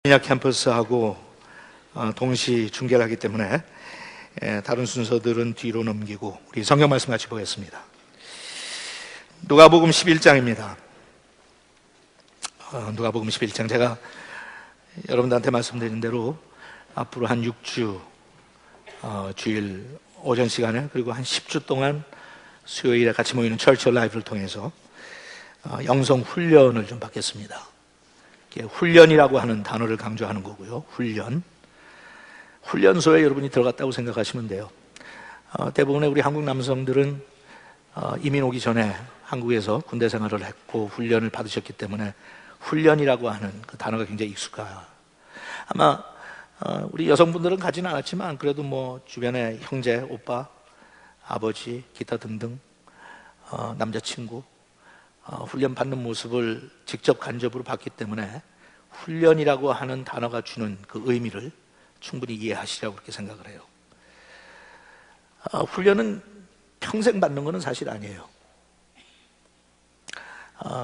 민야 캠퍼스하고 동시 중계를 하기 때문에 다른 순서들은 뒤로 넘기고 우리 성경 말씀 같이 보겠습니다. 누가복음 11장입니다. 누가복음 11장, 제가 여러분들한테 말씀드린 대로 앞으로 한 6주 주일 오전 시간에, 그리고 한 10주 동안 수요일에 같이 모이는 철치 라이브를 통해서 영성 훈련을 좀 받겠습니다. 훈련이라고 하는 단어를 강조하는 거고요. 훈련소에 여러분이 들어갔다고 생각하시면 돼요. 대부분의 우리 한국 남성들은 이민 오기 전에 한국에서 군대 생활을 했고 훈련을 받으셨기 때문에 훈련이라고 하는 그 단어가 굉장히 익숙해요. 아마 우리 여성분들은 가지는 않았지만 그래도 뭐 주변에 형제, 오빠, 아버지, 기타 등등 남자친구 훈련 받는 모습을 직접 간접으로 봤기 때문에 훈련이라고 하는 단어가 주는 그 의미를 충분히 이해하시라고 그렇게 생각을 해요. 훈련은 평생 받는 것은 사실 아니에요.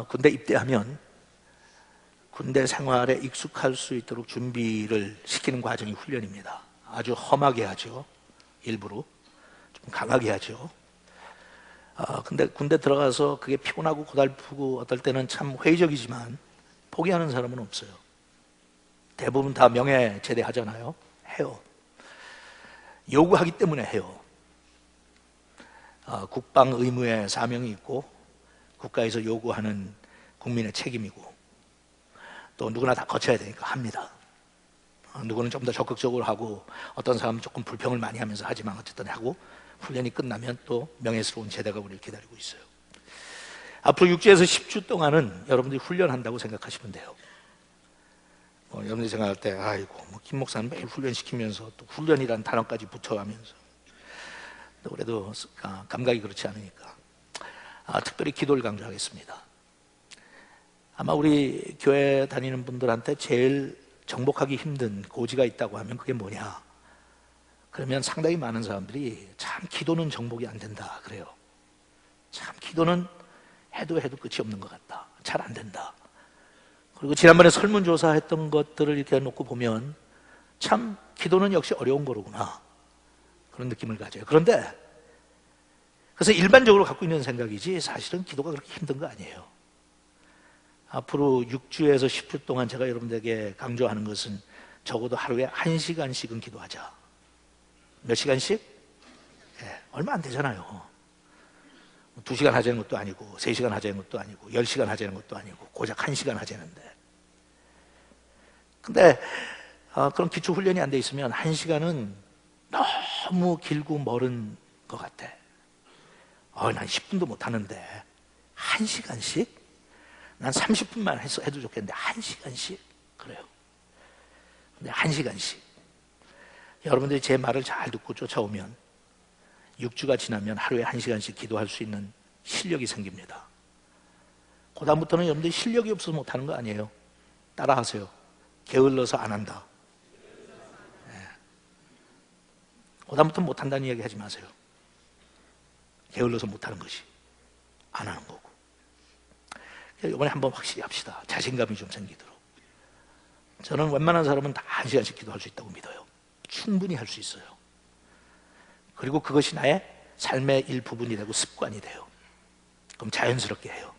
군대 입대하면 군대 생활에 익숙할 수 있도록 준비를 시키는 과정이 훈련입니다. 아주 험하게 하죠. 일부러 좀 강하게 하죠. 근데 군대 들어가서 그게 피곤하고 고달프고 어떨 때는 참 회의적이지만 포기하는 사람은 없어요. 대부분 다 명예 제대하잖아요. 해요. 요구하기 때문에 해요. 국방 의무의 사명이 있고 국가에서 요구하는 국민의 책임이고 또 누구나 다 거쳐야 되니까 합니다. 누구는 좀 더 적극적으로 하고 어떤 사람은 조금 불평을 많이 하면서 하지만 어쨌든 하고 훈련이 끝나면 또 명예스러운 제대가 우리를 기다리고 있어요. 앞으로 6주에서 10주 동안은 여러분들이 훈련한다고 생각하시면 돼요. 여러분들이 생각할 때 아이고 김 목사는 매일 훈련시키면서 또 훈련이라는 단어까지 붙여가면서 또 그래도 감각이 그렇지 않으니까 특별히 기도를 강조하겠습니다. 아마 우리 교회 다니는 분들한테 제일 정복하기 힘든 고지가 있다고 하면 그게 뭐냐? 그러면 상당히 많은 사람들이 참 기도는 정복이 안 된다 그래요. 참 기도는 해도 끝이 없는 것 같다. 잘 안 된다. 그리고 지난번에 설문조사 했던 것들을 이렇게 놓고 보면 참 기도는 역시 어려운 거로구나 그런 느낌을 가져요. 그런데 그래서 일반적으로 갖고 있는 생각이지 사실은 기도가 그렇게 힘든 거 아니에요. 앞으로 6주에서 10주 동안 제가 여러분들에게 강조하는 것은 적어도 하루에 1시간씩은 기도하자. 몇 시간씩? 얼마 안 되잖아요. 2시간 하자는 것도 아니고 3시간 하자는 것도 아니고 10시간 하자는 것도 아니고 고작 1시간 하자는데, 근데 그런 기초 훈련이 안 돼 있으면 1시간은 너무 길고 멀은 것 같아. 난 10분도 못 하는데 1시간씩? 난 30분만 해도 좋겠는데 1시간씩? 그래요. 근데 1시간씩 여러분들이 제 말을 잘 듣고 쫓아오면 6주가 지나면 하루에 1시간씩 기도할 수 있는 실력이 생깁니다. 그 다음부터는 여러분들이 실력이 없어서 못하는 거 아니에요. 따라하세요. 게을러서 안 한다. 그 다음부터는 못한다는 이야기 하지 마세요. 게을러서 못하는 것이 안 하는 거고. 이번에 한번 확실히 합시다. 자신감이 좀 생기도록. 저는 웬만한 사람은 다 1시간씩 기도할 수 있다고 믿어요. 충분히 할 수 있어요. 그리고 그것이 나의 삶의 일부분이 되고 습관이 돼요. 그럼 자연스럽게 해요.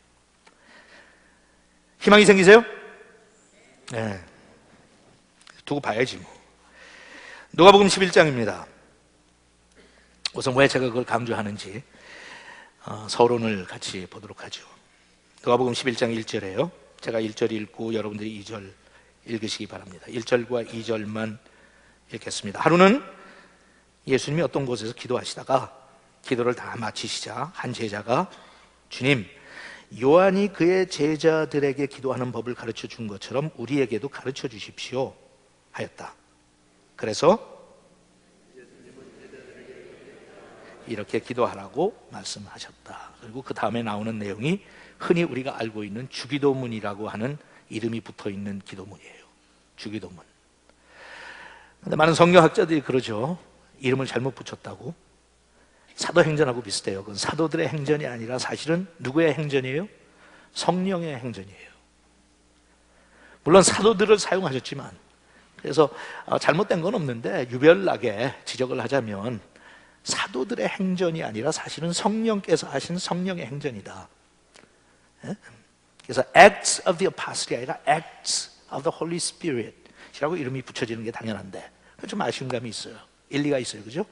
희망이 생기세요? 네. 두고 봐야지 뭐. 누가복음 11장입니다. 우선 왜 제가 그걸 강조하는지 서론을 같이 보도록 하죠. 누가복음 11장 1절에요. 제가 1절 읽고 여러분들이 2절 읽으시기 바랍니다. 1절과 2절만 읽겠습니다. 하루는 예수님이 어떤 곳에서 기도하시다가 기도를 다 마치시자 한 제자가 주님, 요한이 그의 제자들에게 기도하는 법을 가르쳐 준 것처럼 우리에게도 가르쳐 주십시오 하였다. 그래서 이렇게 기도하라고 말씀하셨다. 그리고 그 다음에 나오는 내용이 흔히 우리가 알고 있는 주기도문이라고 하는 이름이 붙어있는 기도문이에요. 주기도문. 근데 많은 성경학자들이 그러죠. 이름을 잘못 붙였다고. 사도행전하고 비슷해요. 그건 사도들의 행전이 아니라 사실은 누구의 행전이에요? 성령의 행전이에요. 물론 사도들을 사용하셨지만, 그래서 잘못된 건 없는데 유별나게 지적을 하자면 사도들의 행전이 아니라 사실은 성령께서 하신 성령의 행전이다. 그래서 Acts of the Apostle이 아니라 Acts of the Holy Spirit이라고 이름이 붙여지는 게 당연한데 좀 아쉬운 감이 있어요. 일리가 있어요, 그죠?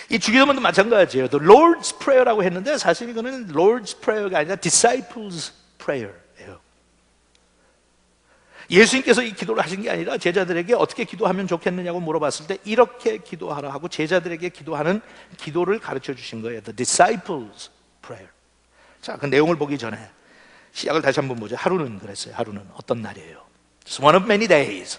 이 주기도문도 마찬가지예요. The Lord's Prayer라고 했는데 사실 이거는 Lord's Prayer가 아니라 Disciples Prayer예요. 예수님께서 이 기도를 하신 게 아니라 제자들에게 어떻게 기도하면 좋겠느냐고 물어봤을 때 이렇게 기도하라 하고 제자들에게 기도하는 기도를 가르쳐 주신 거예요. The Disciples Prayer. 자, 그 내용을 보기 전에 시작을 다시 한번 보죠. 하루는 그랬어요. 하루는 어떤 날이에요? It's one of many days.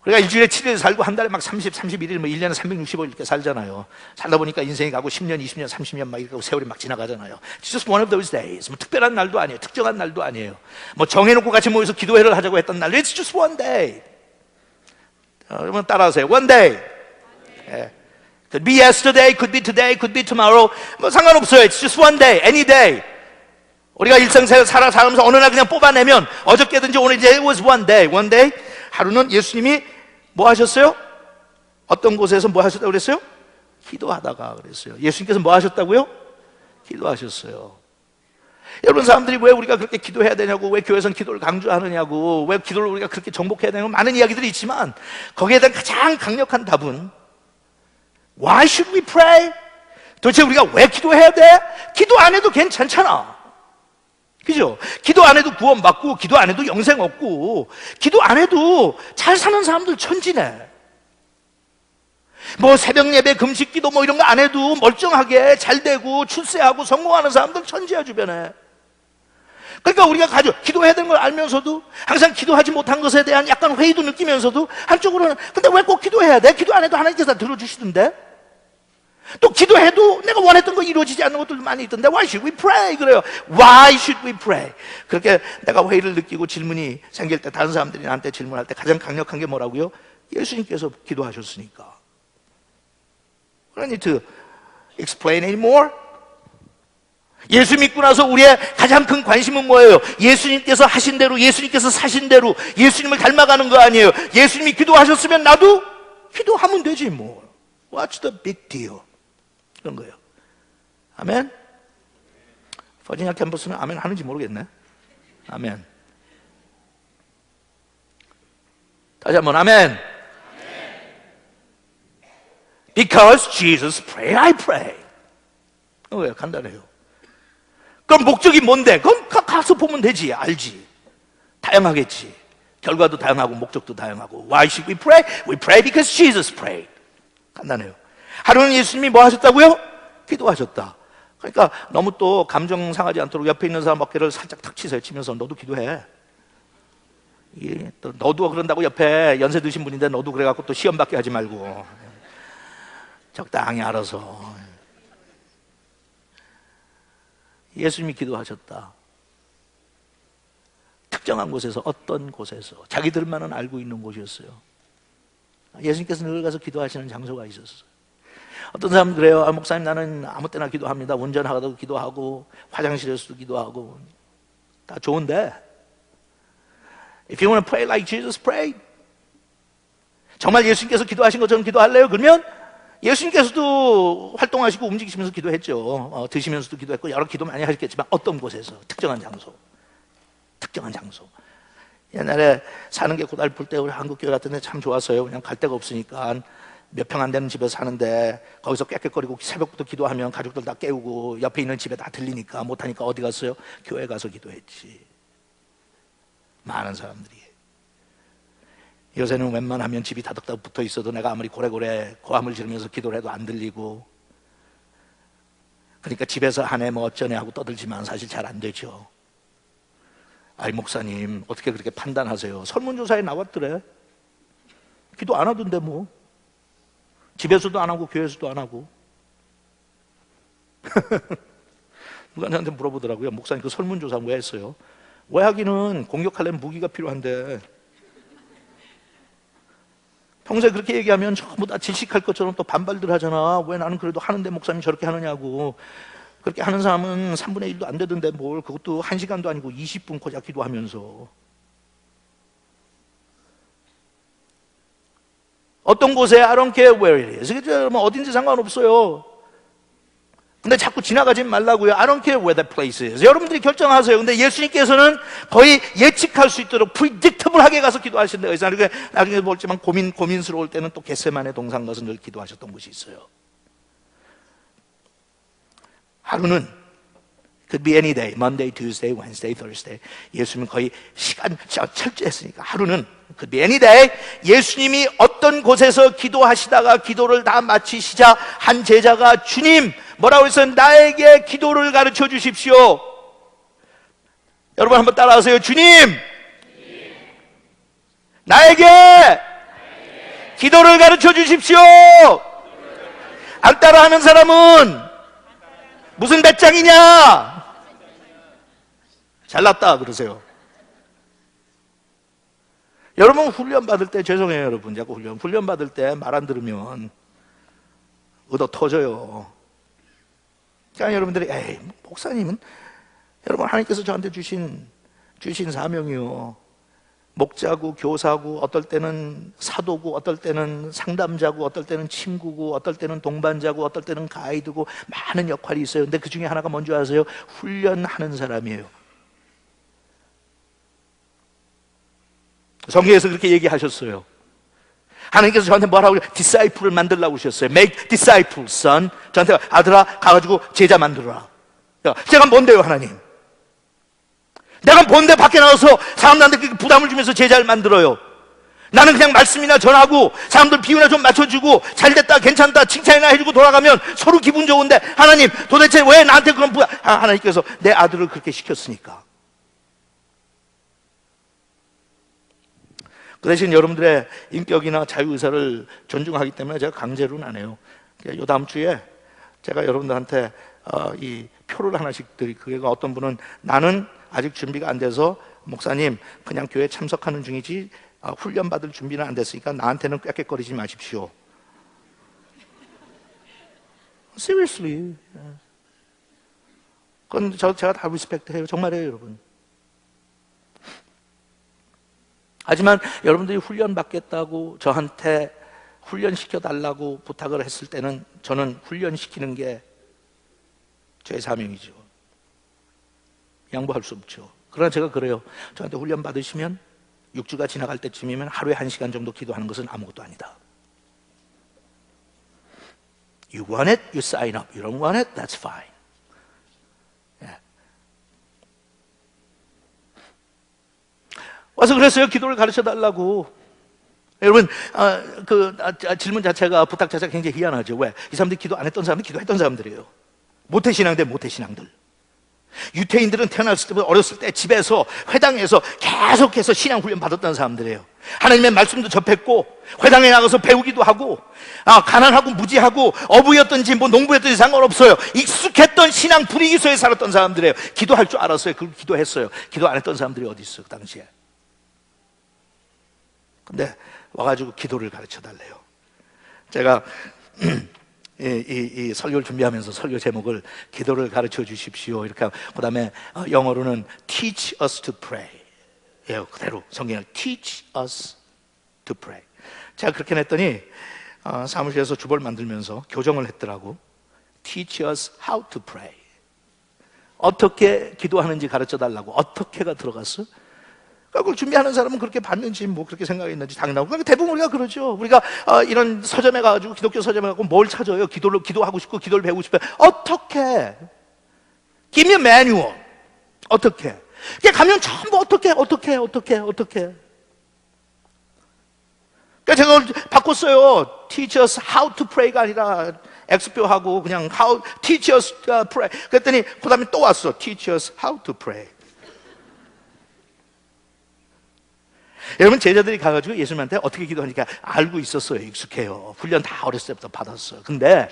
우리가 일주일에 7일 살고 한 달에 막 30, 31일, 뭐 1년에 365일 이렇게 살잖아요. 살다 보니까 인생이 가고 10년, 20년, 30년 막 이렇게 세월이 막 지나가잖아요. It's just one of those days. 뭐 특별한 날도 아니에요. 특정한 날도 아니에요. 뭐 정해놓고 같이 모여서 기도회를 하자고 했던 날. It's just one day. 여러분 따라하세요. One day. 예. Could be yesterday, could be today, could be tomorrow. 뭐 상관없어요. It's just one day, any day. 우리가 일상생활 살아가면서 어느 날 그냥 뽑아내면 어저께든지 오늘 이제 it was one day, one day. 하루는 예수님이 뭐 하셨어요? 어떤 곳에서 뭐 하셨다고 그랬어요? 기도하다가 그랬어요. 예수님께서 뭐 하셨다고요? 기도하셨어요. 여러분 사람들이 왜 우리가 그렇게 기도해야 되냐고, 왜 교회에서는 기도를 강조하느냐고, 왜 기도를 우리가 그렇게 정복해야 되냐고 많은 이야기들이 있지만 거기에 대한 가장 강력한 답은 Why should we pray? 도대체 우리가 왜 기도해야 돼? 기도 안 해도 괜찮잖아. 그죠? 기도 안 해도 구원받고, 기도 안 해도 영생 얻고, 기도 안 해도 잘 사는 사람들 천지네. 뭐 새벽 예배, 금식 기도 뭐 이런 거 안 해도 멀쩡하게 잘 되고 출세하고 성공하는 사람들 천지야 주변에. 그러니까 우리가 기도해야 되는 걸 알면서도 항상 기도하지 못한 것에 대한 약간 회의도 느끼면서도 한쪽으로는 근데 왜 꼭 기도해야 돼? 기도 안 해도 하나님께서 다 들어주시던데? 또 기도해도 내가 원했던 거 이루어지지 않는 것들도 많이 있던데 Why should we pray? 그래요. Why should we pray? 그렇게 내가 회의를 느끼고 질문이 생길 때 다른 사람들이 나한테 질문할 때 가장 강력한 게 뭐라고요? 예수님께서 기도하셨으니까. I don't need to explain anymore. 예수 믿고 나서 우리의 가장 큰 관심은 뭐예요? 예수님께서 하신 대로, 예수님께서 사신 대로 예수님을 닮아가는 거 아니에요. 예수님이 기도하셨으면 나도 기도하면 되지 뭐. What's the big deal? 그런 거예요. 아멘? 버지니아 캠퍼스는 아멘 하는지 모르겠네. 아멘. 다시 한번 아멘. Because Jesus prayed, I pray. 왜? 간단해요. 그럼 목적이 뭔데? 그건 가서 보면 되지. 알지. 다양하겠지. 결과도 다양하고 목적도 다양하고. Why should we pray? We pray because Jesus prayed. 간단해요. 하루는 예수님이 뭐 하셨다고요? 기도하셨다. 그러니까 너무 또 감정 상하지 않도록 옆에 있는 사람 어깨를 살짝 탁 치세요. 치면서 너도 기도해. 또 너도 그런다고 옆에 연세 드신 분인데 너도 그래갖고 또 시험받게 하지 말고 적당히 알아서. 예수님이 기도하셨다. 특정한 곳에서, 어떤 곳에서 자기들만은 알고 있는 곳이었어요. 예수님께서 늘 가서 기도하시는 장소가 있었어요. 어떤 사람은 그래요. 목사님 나는 아무 때나 기도합니다. 운전하다도 기도하고 화장실에서도 기도하고 다 좋은데 If you want to pray like Jesus prayed, 정말 예수님께서 기도하신 것처럼 기도할래요? 그러면 예수님께서도 활동하시고 움직이시면서 기도했죠. 드시면서도 기도했고 여러 기도 많이 하셨겠지만 어떤 곳에서, 특정한 장소. 옛날에 사는 게 고달플 때 우리 한국교회 같은 데 참 좋았어요. 그냥 갈 데가 없으니까 몇 평 안 되는 집에서 사는데 거기서 꽥꽥거리고 새벽부터 기도하면 가족들 다 깨우고 옆에 있는 집에 다 들리니까 못하니까 어디 갔어요? 교회 가서 기도했지. 많은 사람들이. 요새는 웬만하면 집이 다득다득 붙어 있어도 내가 아무리 고래고래 고함을 지르면서 기도를 해도 안 들리고, 그러니까 집에서 하네 뭐 어쩌네 하고 떠들지만 사실 잘 안 되죠. 아이 목사님 어떻게 그렇게 판단하세요? 설문조사에 나왔더래. 기도 안 하던데 뭐. 집에서도 안 하고 교회에서도 안 하고. 누가 저한테 물어보더라고요. 목사님 그 설문조사 왜 했어요? 왜 하기는 공격하려면 무기가 필요한데 평소에 그렇게 얘기하면 전부 다 질식할 것처럼 또 반발들 하잖아. 왜 나는 그래도 하는데 목사님 저렇게 하느냐고. 그렇게 하는 사람은 3분의 1도 안 되던데 뭘, 그것도 1시간도 아니고 20분 고작 기도하면서. 어떤 곳에 I don't care where it is. 뭐 어딘지 상관없어요. 근데 자꾸 지나가지 말라고요. I don't care where that place is. 여러분들이 결정하세요. 근데 예수님께서는 거의 예측할 수 있도록 predictable하게 가서 기도하신다. 그래서 나중에 볼지만 고민스러울 때는 또 겟세마네 동산 가서 늘 기도하셨던 곳이 있어요. 하루는 could be any day, Monday, Tuesday, Wednesday, Thursday. 예수님은 거의 시간 철저했으니까 하루는 could be any day. 예수님이 어떤 곳에서 기도하시다가 기도를 다 마치시자 한 제자가 주님 뭐라고 해서 나에게 기도를 가르쳐 주십시오. 여러분 한번 따라하세요. 주님 나에게 기도를 가르쳐 주십시오. 안 따라하는 사람은 무슨 배짱이냐? 잘났다 그러세요. 여러분 훈련 받을 때 죄송해요 여러분 자꾸 훈련 받을 때 말 안 들으면 얻어 터져요. 그러니까 여러분들이 에이 목사님은 여러분 하나님께서 저한테 주신 사명이요. 목자고 교사고 어떨 때는 사도고 어떨 때는 상담자고 어떨 때는 친구고 어떨 때는 동반자고 어떨 때는 가이드고 많은 역할이 있어요. 근데 그 중에 하나가 뭔지 아세요? 훈련하는 사람이에요. 성경에서 그렇게 얘기하셨어요. 하나님께서 저한테 뭐라고 그래요? 디사이플을 만들라고 하셨어요. Make disciples, son. 저한테 아들아 가가지고 제자 만들어라. 제가 뭔데요 하나님? 내가 뭔데 밖에 나와서 사람들한테 부담을 주면서 제자를 만들어요. 나는 그냥 말씀이나 전하고 사람들 비유나 좀 맞춰주고 잘됐다 괜찮다 칭찬이나 해주고 돌아가면 서로 기분 좋은데 하나님 도대체 왜 나한테 그런 하나님께서 내 아들을 그렇게 시켰으니까. 그 대신 여러분들의 인격이나 자유의사를 존중하기 때문에 제가 강제로는 안 해요. 요 다음 주에 제가 여러분들한테 이 표를 하나씩 그게 어떤 분은 나는 아직 준비가 안 돼서 목사님 그냥 교회 참석하는 중이지 훈련 받을 준비는 안 됐으니까 나한테는 꾀꾀거리지 마십시오. Seriously. 그건 제가 다 리스펙트해요. 정말이에요 여러분. 하지만 여러분들이 훈련 받겠다고 저한테 훈련시켜달라고 부탁을 했을 때는 저는 훈련시키는 게 제 사명이죠. 양보할 수 없죠. 그러나 제가 그래요. 저한테 훈련 받으시면 6주가 지나갈 때쯤이면 하루에 1시간 정도 기도하는 것은 아무것도 아니다. You want it, you sign up. You don't want it, that's fine. 와서 그랬어요. 기도를 가르쳐 달라고. 여러분 질문 자체가 부탁 자체가 굉장히 희한하죠. 왜? 이 사람들이 기도 안 했던 사람들 기도했던 사람들이에요. 모태신앙들 모태신앙들. 유태인들은 태어났을 때부터 어렸을 때 집에서 회당에서 계속해서 신앙 훈련 받았던 사람들이에요. 하나님의 말씀도 접했고 회당에 나가서 배우기도 하고 가난하고 무지하고 어부였든지 뭐 농부였든지 상관없어요. 익숙했던 신앙 분위기 속에 살았던 사람들이에요. 기도할 줄 알았어요. 그걸 기도했어요. 기도 안 했던 사람들이 어디 있어요 그 당시에. 근데 와가지고 기도를 가르쳐 달래요. 제가 이 설교를 준비하면서 설교 제목을 기도를 가르쳐 주십시오 이렇게 하고 그 다음에 영어로는 teach us to pray 예, 그대로 성경을 teach us to pray. 제가 그렇게 했더니 사무실에서 주보를 만들면서 교정을 했더라고. teach us how to pray. 어떻게 기도하는지 가르쳐 달라고. 어떻게가 들어갔어? 그걸 준비하는 사람은 그렇게 받는지 뭐 그렇게 생각했는지 당연하고. 그러니까 대부분 우리가 그러죠. 우리가 이런 서점에 가가지고 기독교 서점에 가고 뭘 찾아요? 기도하고 싶고 기도를 배우고 싶어요. 어떻게? Give me a manual. 어떻게? 그냥 가면 전부 어떻게? 그러니까 제가 바꿨어요. Teach us how to pray가 아니라 X표하고 그냥 how teach us pray. 그랬더니 그 다음에 또 왔어. Teach us how to pray. 여러분 제자들이 가가지고 예수님한테 어떻게 기도하니까 알고 있었어요. 익숙해요. 훈련 다 어렸을 때부터 받았어요. 근데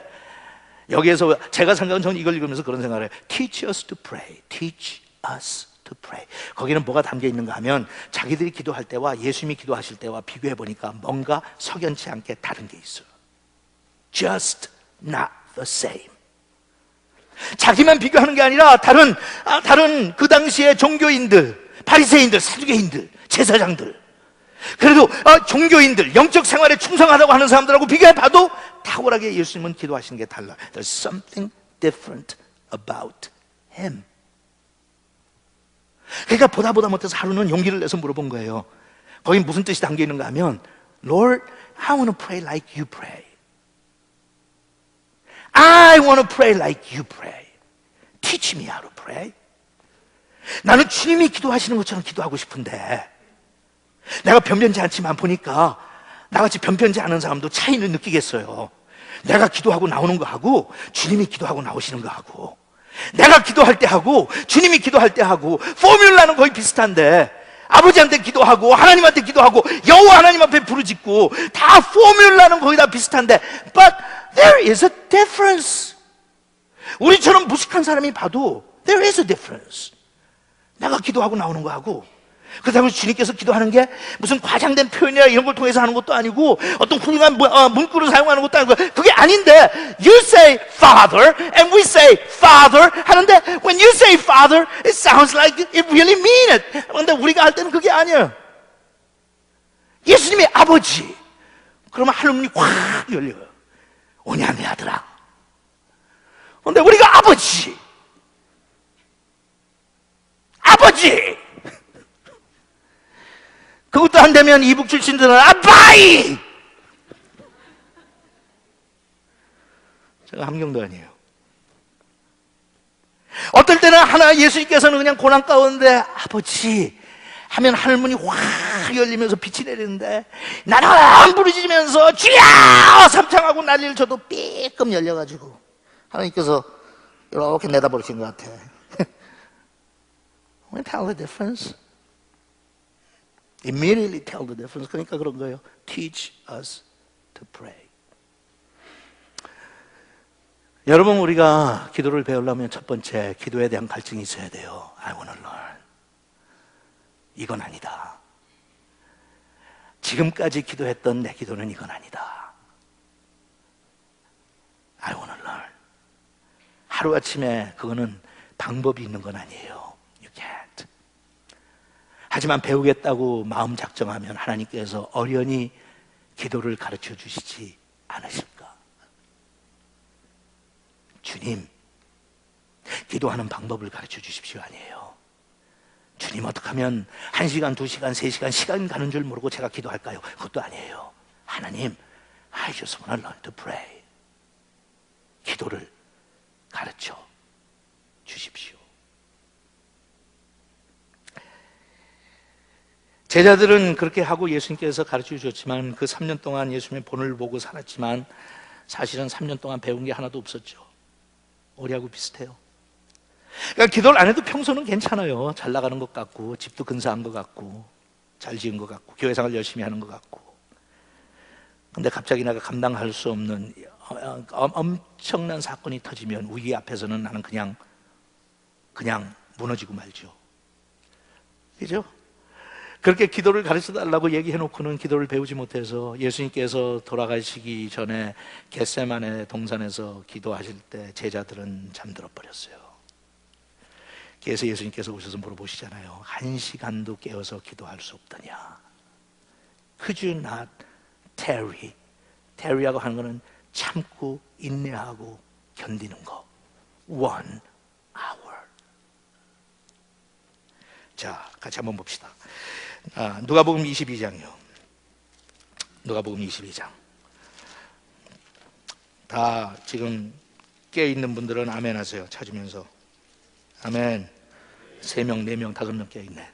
여기에서 제가 생각은 저는 이걸 읽으면서 그런 생각을 해요. Teach us to pray. Teach us to pray. 거기는 뭐가 담겨 있는가 하면 자기들이 기도할 때와 예수님이 기도하실 때와 비교해 보니까 뭔가 석연치 않게 다른 게 있어요. Just not the same. 자기만 비교하는 게 아니라 다른 그 당시의 종교인들, 바리새인들, 사두개인들, 제사장들 그래도 종교인들, 영적 생활에 충성하다고 하는 사람들하고 비교해봐도 탁월하게 예수님은 기도하시는 게 달라요. There's something different about him. 그러니까 보다 못해서 하루는 용기를 내서 물어본 거예요. 거기 무슨 뜻이 담겨 있는가 하면, Lord, I want to pray like you pray. I want to pray like you pray. Teach me how to pray. 나는 주님이 기도하시는 것처럼 기도하고 싶은데, 내가 변변치 않지만 보니까 나같이 변변치 않은 사람도 차이를 느끼겠어요. 내가 기도하고 나오는 거하고 주님이 기도하고 나오시는 거하고, 내가 기도할 때 하고 주님이 기도할 때 하고 포뮬라는 거의 비슷한데, 아버지한테 기도하고 하나님한테 기도하고 여호와 하나님 앞에 부르짖고 다 포뮬라는 거의 다 비슷한데, but there is a difference. 우리처럼 무식한 사람이 봐도 there is a difference. 내가 기도하고 나오는 거하고, 그렇다고 주님께서 기도하는 게 무슨 과장된 표현이나 이런 걸 통해서 하는 것도 아니고 어떤 훌륭한 문구를 사용하는 것도 아니고, 그게 아닌데, You say Father and we say Father 하는데, when you say Father, it sounds like it really mean it. 그런데 우리가 할 때는 그게 아니에요. 예수님이 아버지 그러면 하늘문이 확 열려요. 오냐 내 아들아. 그런데 우리가 아버지 그것도 안 되면 이북 출신들은 아빠이. 제가 함경도 아니에요. 어떨 때는 예수님께서는 그냥 고난 가운데 아버지 하면 하늘문이 확 열리면서 빛이 내리는데, 나는 부르짖으면서 주여 삼창하고 난리를 쳐도 삐끔 열려가지고 하나님께서 이렇게 내다버리신 것 같아. We tell the difference. Immediately tell the difference. 그러니까 그런 거예요. Teach us to pray. 여러분, 우리가 기도를 배우려면 첫 번째, 기도에 대한 갈증이 있어야 돼요. I want to learn. 이건 아니다. 지금까지 기도했던 내 기도는 이건 아니다. I want to learn. 하루아침에 그거는 방법이 있는 건 아니에요. You can't. 하지만 배우겠다고 마음 작정하면 하나님께서 어련히 기도를 가르쳐 주시지 않으실까? 주님, 기도하는 방법을 가르쳐 주십시오 아니에요. 주님, 어떻게 하면 1시간, 2시간, 3시간 시간 가는 줄 모르고 제가 기도할까요? 그것도 아니에요. 하나님, I just want to learn to pray. 기도를 가르쳐 주십시오. 제자들은 그렇게 하고 예수님께서 가르쳐 주셨지만, 그 3년 동안 예수님의 본을 보고 살았지만 사실은 3년 동안 배운 게 하나도 없었죠. 우리하고 비슷해요. 그러니까 기도를 안 해도 평소는 괜찮아요. 잘 나가는 것 같고, 집도 근사한 것 같고, 잘 지은 것 같고, 교회 생활 열심히 하는 것 같고. 근데 갑자기 내가 감당할 수 없는 엄청난 사건이 터지면 위기 앞에서는 나는 그냥 무너지고 말죠. 그죠? 그렇게 기도를 가르쳐달라고 얘기해놓고는 기도를 배우지 못해서 예수님께서 돌아가시기 전에 겟세마네 동산에서 기도하실 때 제자들은 잠들어 버렸어요. 그래서 예수님께서 오셔서 물어보시잖아요. 1시간도 깨어서 기도할 수 없더냐? Could you not tarry? tarry하고 하는 거는 참고 인내하고 견디는 거. 1 hour. 자, 같이 한번 봅시다. 누가복음 22장이요. 누가복음 22장. 다 지금 깨어있는 분들은 아멘 하세요. 찾으면서. 아멘. 3명, 4명, 5명 깨어있네.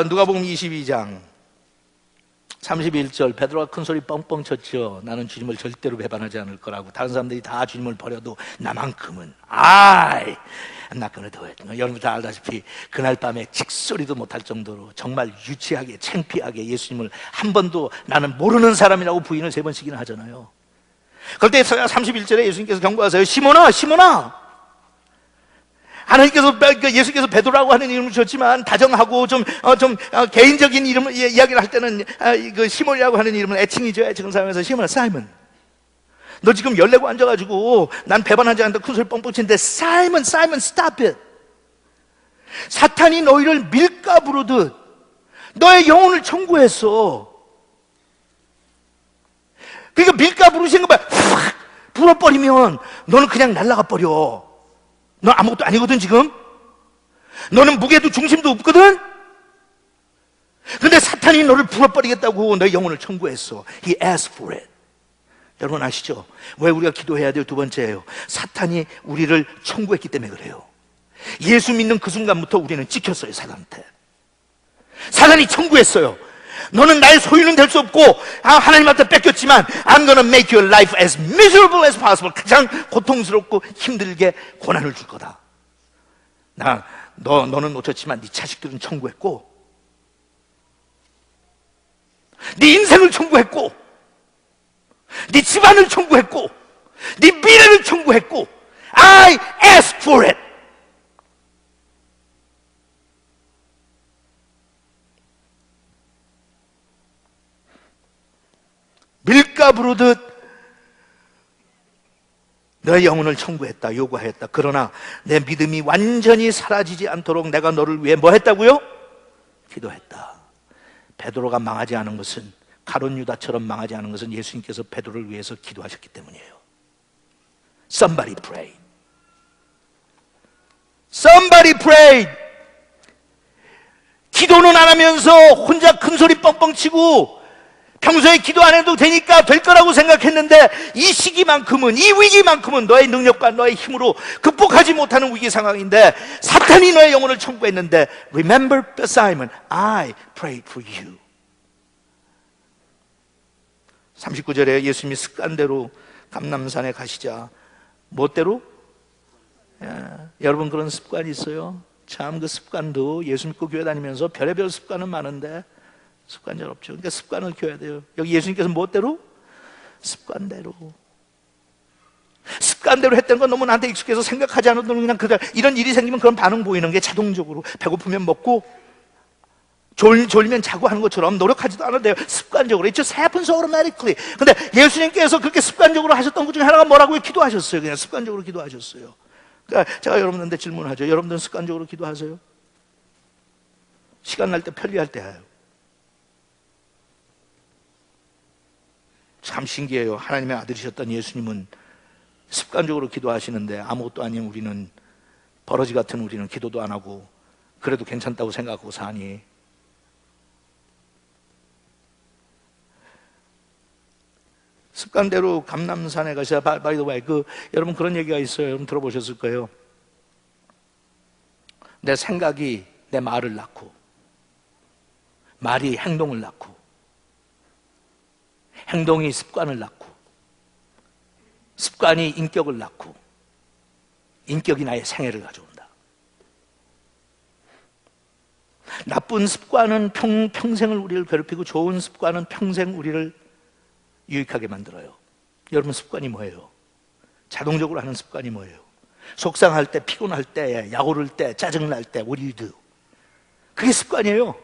누가복음 22장 31절, 베드로가 큰 소리 뻥뻥 쳤죠. 나는 주님을 절대로 배반하지 않을 거라고. 다른 사람들이 다 주님을 버려도 나만큼은 I'm not gonna do it. 여러분 다 알다시피 그날 밤에 칙소리도 못할 정도로 정말 유치하게 창피하게 예수님을 한 번도 나는 모르는 사람이라고 부인을 3번씩이나 하잖아요. 그럴 때 31절에 예수님께서 경고하세요. 시몬아, 시몬아, 하나님께서 예수께서 베드로라고 하는 이름을 줬지만 다정하고 좀 개인적인 이름을 이야기를 할 때는 그 시몬이라고 하는 이름을 애칭이죠. 애칭을 사용해서 시몬아, 사이먼, 너 지금 열내고 앉아가지고 난 배반하지 않는다 큰 소리 뻥뻥 치는데, 사이먼, stop it. 사탄이 너희를 밀가 부르듯 너의 영혼을 청구했어. 그러니까 밀가 부르시는 거 봐. 확 불어버리면 너는 그냥 날아가 버려. 너 아무것도 아니거든 지금. 너는 무게도 중심도 없거든. 근데 사탄이 너를 불어버리겠다고 너의 영혼을 청구했어. He asked for it. 여러분 아시죠? 왜 우리가 기도해야 돼요? 두 번째예요. 사탄이 우리를 청구했기 때문에 그래요. 예수 믿는 그 순간부터 우리는 찍혔어요. 사단한테. 사단이 청구했어요. 너는 나의 소유는 될 수 없고 하나님한테 뺏겼지만 I'm gonna make your life as miserable as possible. 가장 고통스럽고 힘들게 고난을 줄 거다. 너는 놓쳤지만 네 자식들은 청구했고 네 인생을 청구했고 네 집안을 청구했고 네 미래를 청구했고 I ask for it. 밀가 부르듯 너의 영혼을 청구했다, 요구하였다. 그러나 내 믿음이 완전히 사라지지 않도록 내가 너를 위해 뭐 했다고요? 기도했다. 베드로가 망하지 않은 것은, 가룟 유다처럼 망하지 않은 것은 예수님께서 베드로를 위해서 기도하셨기 때문이에요. Somebody pray. Somebody pray. 기도는 안 하면서 혼자 큰 소리 뻥뻥 치고 평소에 기도 안 해도 되니까 될 거라고 생각했는데 이 시기만큼은, 이 위기만큼은 너의 능력과 너의 힘으로 극복하지 못하는 위기 상황인데 사탄이 너의 영혼을 청구했는데 Remember Simon, I prayed for you. 39절에 예수님이 습관대로 감람산에 가시자 뭐대로? 여러분 그런 습관이 있어요? 참 그 습관도 예수 믿고 교회 다니면서 별의별 습관은 많은데 습관이 없죠. 그러니까 습관을 키워야 돼요. 여기 예수님께서 뭐대로? 습관대로. 습관대로 했던 건 너무 나한테 익숙해서 생각하지 않아도 그냥 이런 일이 생기면 그런 반응 보이는 게 자동적으로 배고프면 먹고 졸면 자고 하는 것처럼 노력하지도 않아도 돼요. 습관적으로. It just happens automatically. 근데 예수님께서 그렇게 습관적으로 하셨던 것 중에 하나가 뭐라고요? 기도하셨어요. 그냥 습관적으로 기도하셨어요. 그러니까 제가 여러분들한테 질문하죠. 여러분들은 습관적으로 기도하세요? 시간 날 때 편리할 때 해요. 참 신기해요. 하나님의 아들이셨던 예수님은 습관적으로 기도하시는데 아무것도 아닌 우리는, 버러지 같은 우리는 기도도 안 하고 그래도 괜찮다고 생각하고 사니. 습관대로 감람산에 가셔야, by the way, 여러분 그런 얘기가 있어요. 여러분 들어보셨을 거예요. 내 생각이 내 말을 낳고 말이 행동을 낳고 행동이 습관을 낳고 습관이 인격을 낳고 인격이 나의 생애를 가져온다. 나쁜 습관은 평생을 우리를 괴롭히고 좋은 습관은 평생 우리를 유익하게 만들어요. 여러분 습관이 뭐예요? 자동적으로 하는 습관이 뭐예요? 속상할 때, 피곤할 때, 약 오를 때, 짜증날 때 what do you do? 그게 습관이에요.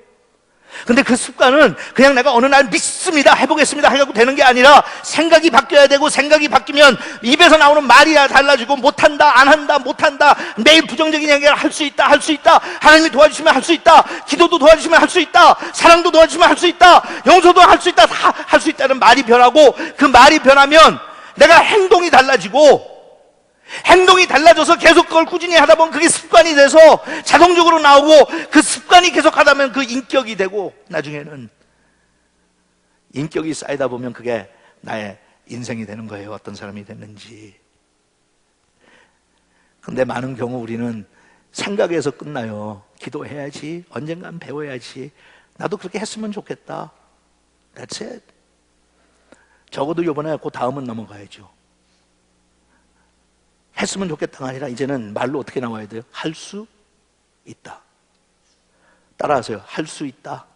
근데 그 습관은 그냥 내가 어느 날 믿습니다, 해보겠습니다 해갖고 되는 게 아니라 생각이 바뀌어야 되고, 생각이 바뀌면 입에서 나오는 말이 달라지고, 못한다, 안 한다, 못한다, 매일 부정적인 얘기를 할 수 있다, 할 수 있다, 하나님이 도와주시면 할 수 있다, 기도도 도와주시면 할 수 있다, 사랑도 도와주시면 할 수 있다, 용서도 할 수 있다, 다 할 수 있다는 말이 변하고, 그 말이 변하면 내가 행동이 달라지고, 행동이 달라져서 계속 그걸 꾸준히 하다 보면 그게 습관이 돼서 자동적으로 나오고, 그 습관이 계속 하다 보면 그 인격이 되고, 나중에는 인격이 쌓이다 보면 그게 나의 인생이 되는 거예요. 어떤 사람이 됐는지. 근데 많은 경우 우리는 생각에서 끝나요. 기도해야지, 언젠간 배워야지, 나도 그렇게 했으면 좋겠다. That's it. 적어도 이번에 그 다음은 넘어가야죠. 했으면 좋겠다가 아니라 이제는 말로 어떻게 나와야 돼요? 할 수 있다. 따라하세요. 할 수 있다.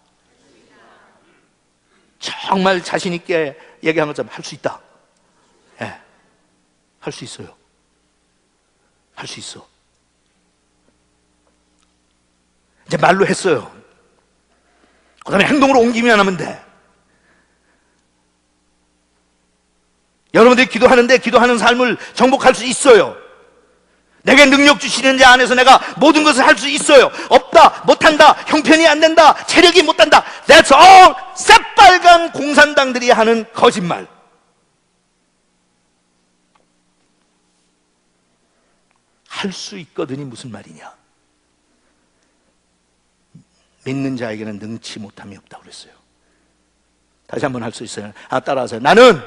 정말 자신 있게 얘기한 것처럼 할 수 있다. 예, 할 수 있어요. 할 수 있어. 이제 말로 했어요. 그 다음에 행동으로 옮기면 하면 돼. 여러분들이 기도하는데 기도하는 삶을 정복할 수 있어요. 내게 능력 주시는 자 안에서 내가 모든 것을 할 수 있어요. 없다, 못한다, 형편이 안 된다, 체력이 못한다. That's all 새빨간 공산당들이 하는 거짓말. 할 수 있거든이 무슨 말이냐? 믿는 자에게는 능치 못함이 없다고 그랬어요. 다시 한번 할 수 있어요. 따라하세요. 나는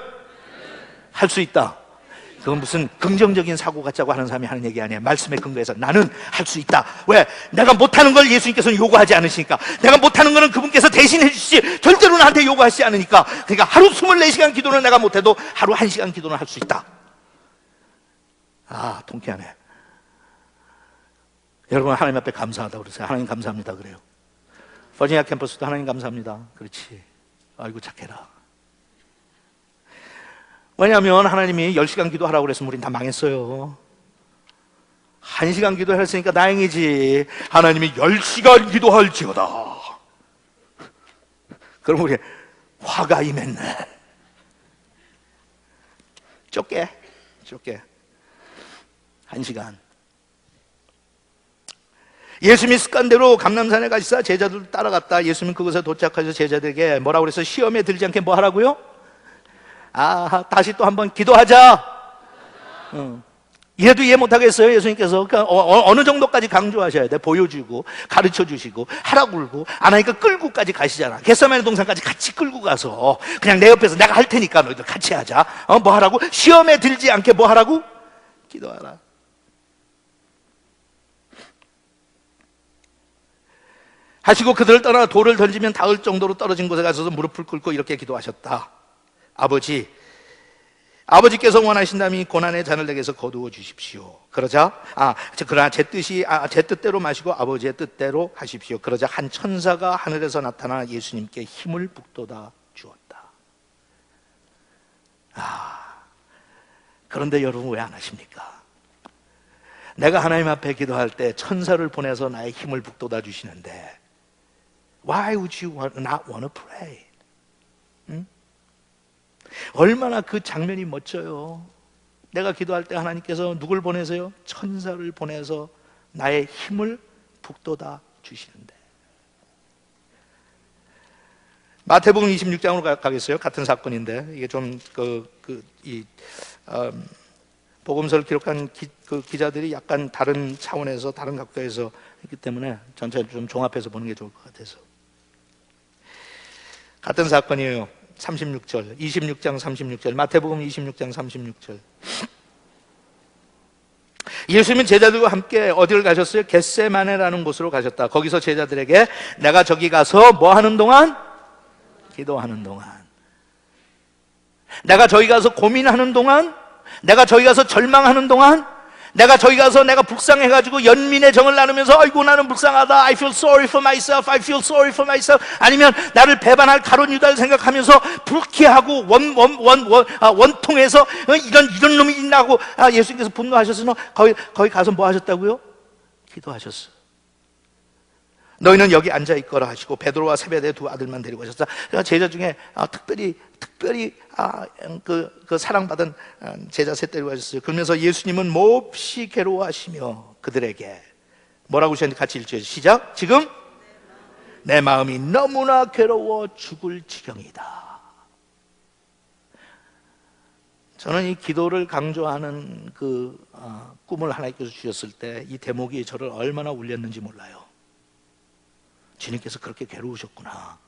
할 수 있다. 그건 무슨 긍정적인 사고 갖자고 하는 사람이 하는 얘기 아니에요. 말씀에 근거해서 나는 할 수 있다. 왜? 내가 못하는 걸 예수님께서는 요구하지 않으시니까. 내가 못하는 거는 그분께서 대신해 주시지 절대로 나한테 요구하시지 않으니까. 그러니까 하루 24시간 기도는 내가 못해도 하루 1시간 기도는 할 수 있다. 통쾌하네. 여러분, 하나님 앞에 감사하다고 그러세요. 하나님 감사합니다 그래요. 버지니아 캠퍼스도 하나님 감사합니다. 그렇지. 아이고 착해라. 왜냐하면 하나님이 10시간 기도하라고 그랬으면 우린 다 망했어요. 1시간 기도했으니까 다행이지. 하나님이 10시간 기도할지어다. 그럼 우리 화가 임했네. 좁게 1시간. 예수님이 습관대로 감람산에 가시사 제자들 따라갔다. 예수님은 그곳에 도착하셔서 제자들에게 뭐라고 그래서 시험에 들지 않게 뭐 하라고요? 다시 또 한번 기도하자. 이해도 이해 못하겠어요. 예수님께서. 그러니까 어느 정도까지 강조하셔야 돼. 보여주고 가르쳐 주시고 하라고 그러고 안 하니까 끌고까지 가시잖아. 겟세마네 동산까지 같이 끌고 가서 그냥 내 옆에서 내가 할 테니까 너희들 같이 하자. 뭐 하라고? 시험에 들지 않게 뭐 하라고? 기도하라. 하시고 그들을 떠나 돌을 던지면 닿을 정도로 떨어진 곳에 가서 무릎을 꿇고 이렇게 기도하셨다. 아버지께서 원하신다면 이 고난의 잔을 내게서 거두어 주십시오. 그러자 그러나 제 뜻대로 마시고 아버지의 뜻대로 하십시오. 그러자 한 천사가 하늘에서 나타나 예수님께 힘을 북돋아 주었다. 그런데 여러분 왜 안 하십니까? 내가 하나님 앞에 기도할 때 천사를 보내서 나의 힘을 북돋아 주시는데 Why would you not want to pray? 얼마나 그 장면이 멋져요. 내가 기도할 때 하나님께서 누굴 보내세요? 천사를 보내서 나의 힘을 북돋아 주시는데. 마태복음 26장으로 가겠어요? 같은 사건인데 이게 좀 복음서를 기록한 기자들이 약간 다른 차원에서 다른 각도에서 있기 때문에 전체를 좀 종합해서 보는 게 좋을 것 같아서. 같은 사건이에요. 36절, 26장 36절, 마태복음 26장 36절. 예수님은 제자들과 함께 어디를 가셨어요? 겟세마네라는 곳으로 가셨다. 거기서 제자들에게 내가 저기 가서 뭐 하는 동안? 기도하는 동안. 내가 저기 가서 고민하는 동안, 내가 저기 가서 절망하는 동안, 내가 저기 가서 내가 불쌍해가지고 연민의 정을 나누면서 아이고 나는 불쌍하다, I feel sorry for myself, I feel sorry for myself, 아니면 나를 배반할 가룟 유다를 생각하면서 불쾌하고 원통해서 이런 놈이 있나고 예수님께서 분노하셔서 거기 가서 뭐 하셨다고요? 기도하셨어. 너희는 여기 앉아 있거라 하시고 베드로와 세베대의 두 아들만 데리고 오셨다. 제자 중에 특별히 그 사랑받은 제자 셋 데리고 오셨어요. 그러면서 예수님은 몹시 괴로워하시며 그들에게 뭐라고 하셨는지 같이 읽죠. 시작. 지금 내 마음이 너무나 괴로워 죽을 지경이다. 저는 이 기도를 강조하는 그 꿈을 하나님께서 주셨을 때 이 대목이 저를 얼마나 울렸는지 몰라요. 주님께서 그렇게 괴로우셨구나.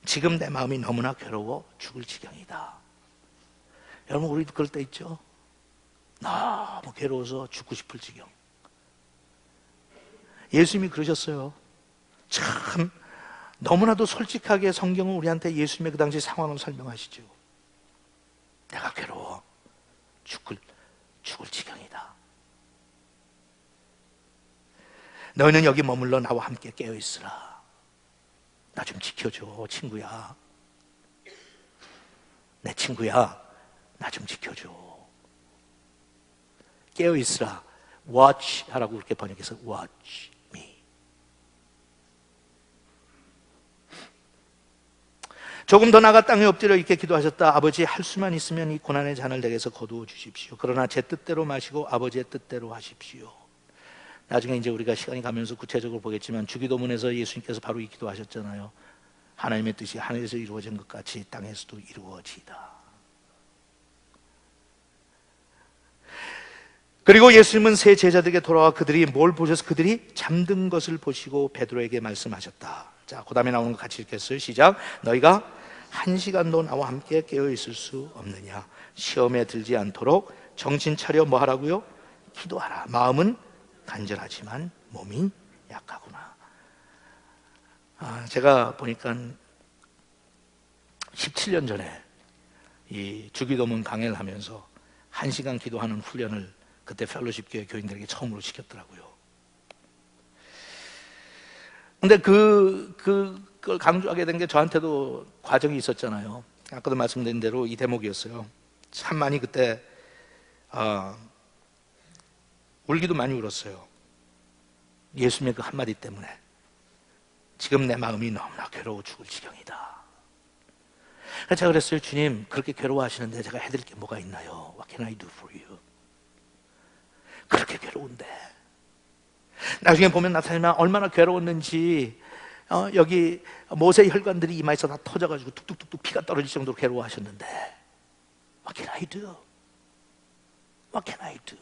지금 내 마음이 너무나 괴로워 죽을 지경이다. 여러분 우리도 그럴 때 있죠? 너무 괴로워서 죽고 싶을 지경. 예수님이 그러셨어요. 참 너무나도 솔직하게 성경은 우리한테 예수님의 그 당시 상황을 설명하시죠. 내가 괴로워 죽을 지경이다. 너희는 여기 머물러 나와 함께 깨어있으라. 나 좀 지켜줘 친구야. 내 친구야 나 좀 지켜줘. 깨어있으라. watch 하라고 그렇게 번역해서 watch me. 조금 더 나가 땅에 엎드려 있게 기도하셨다. 아버지, 할 수만 있으면 이 고난의 잔을 내게서 거두어 주십시오. 그러나 제 뜻대로 마시고 아버지의 뜻대로 하십시오. 나중에 이제 우리가 시간이 가면서 구체적으로 보겠지만 주기도문에서 예수님께서 바로 이 기도하셨잖아요. 하나님의 뜻이 하늘에서 이루어진 것 같이 땅에서도 이루어지이다. 그리고 예수님은 세 제자들에게 돌아와 그들이 뭘 보셔서 그들이 잠든 것을 보시고 베드로에게 말씀하셨다. 자, 그 다음에 나오는 거 같이 읽겠어요. 시작. 너희가 1시간도 나와 함께 깨어 있을 수 없느냐? 시험에 들지 않도록 정신 차려 뭐 하라고요? 기도하라. 마음은 간절하지만 몸이 약하구나. 제가 보니까 17년 전에 이 주기도문 강해를 하면서 1시간 기도하는 훈련을 그때 펠로십 교회 교인들에게 처음으로 시켰더라고요. 근데 그걸 강조하게 된 게 저한테도 과정이 있었잖아요. 아까도 말씀드린 대로 이 대목이었어요. 참 많이 그때 울기도 많이 울었어요. 예수님의 그 한마디 때문에 지금 내 마음이 너무나 괴로워 죽을 지경이다. 그래서 제가 그랬어요. 주님, 그렇게 괴로워하시는데 제가 해드릴 게 뭐가 있나요? What can I do for you? 그렇게 괴로운데 나중에 보면 나타나면 얼마나 괴로웠는지 여기 모세 혈관들이 이마에서 다 터져가지고 뚝뚝뚝뚝 피가 떨어질 정도로 괴로워하셨는데 What can I do? What can I do?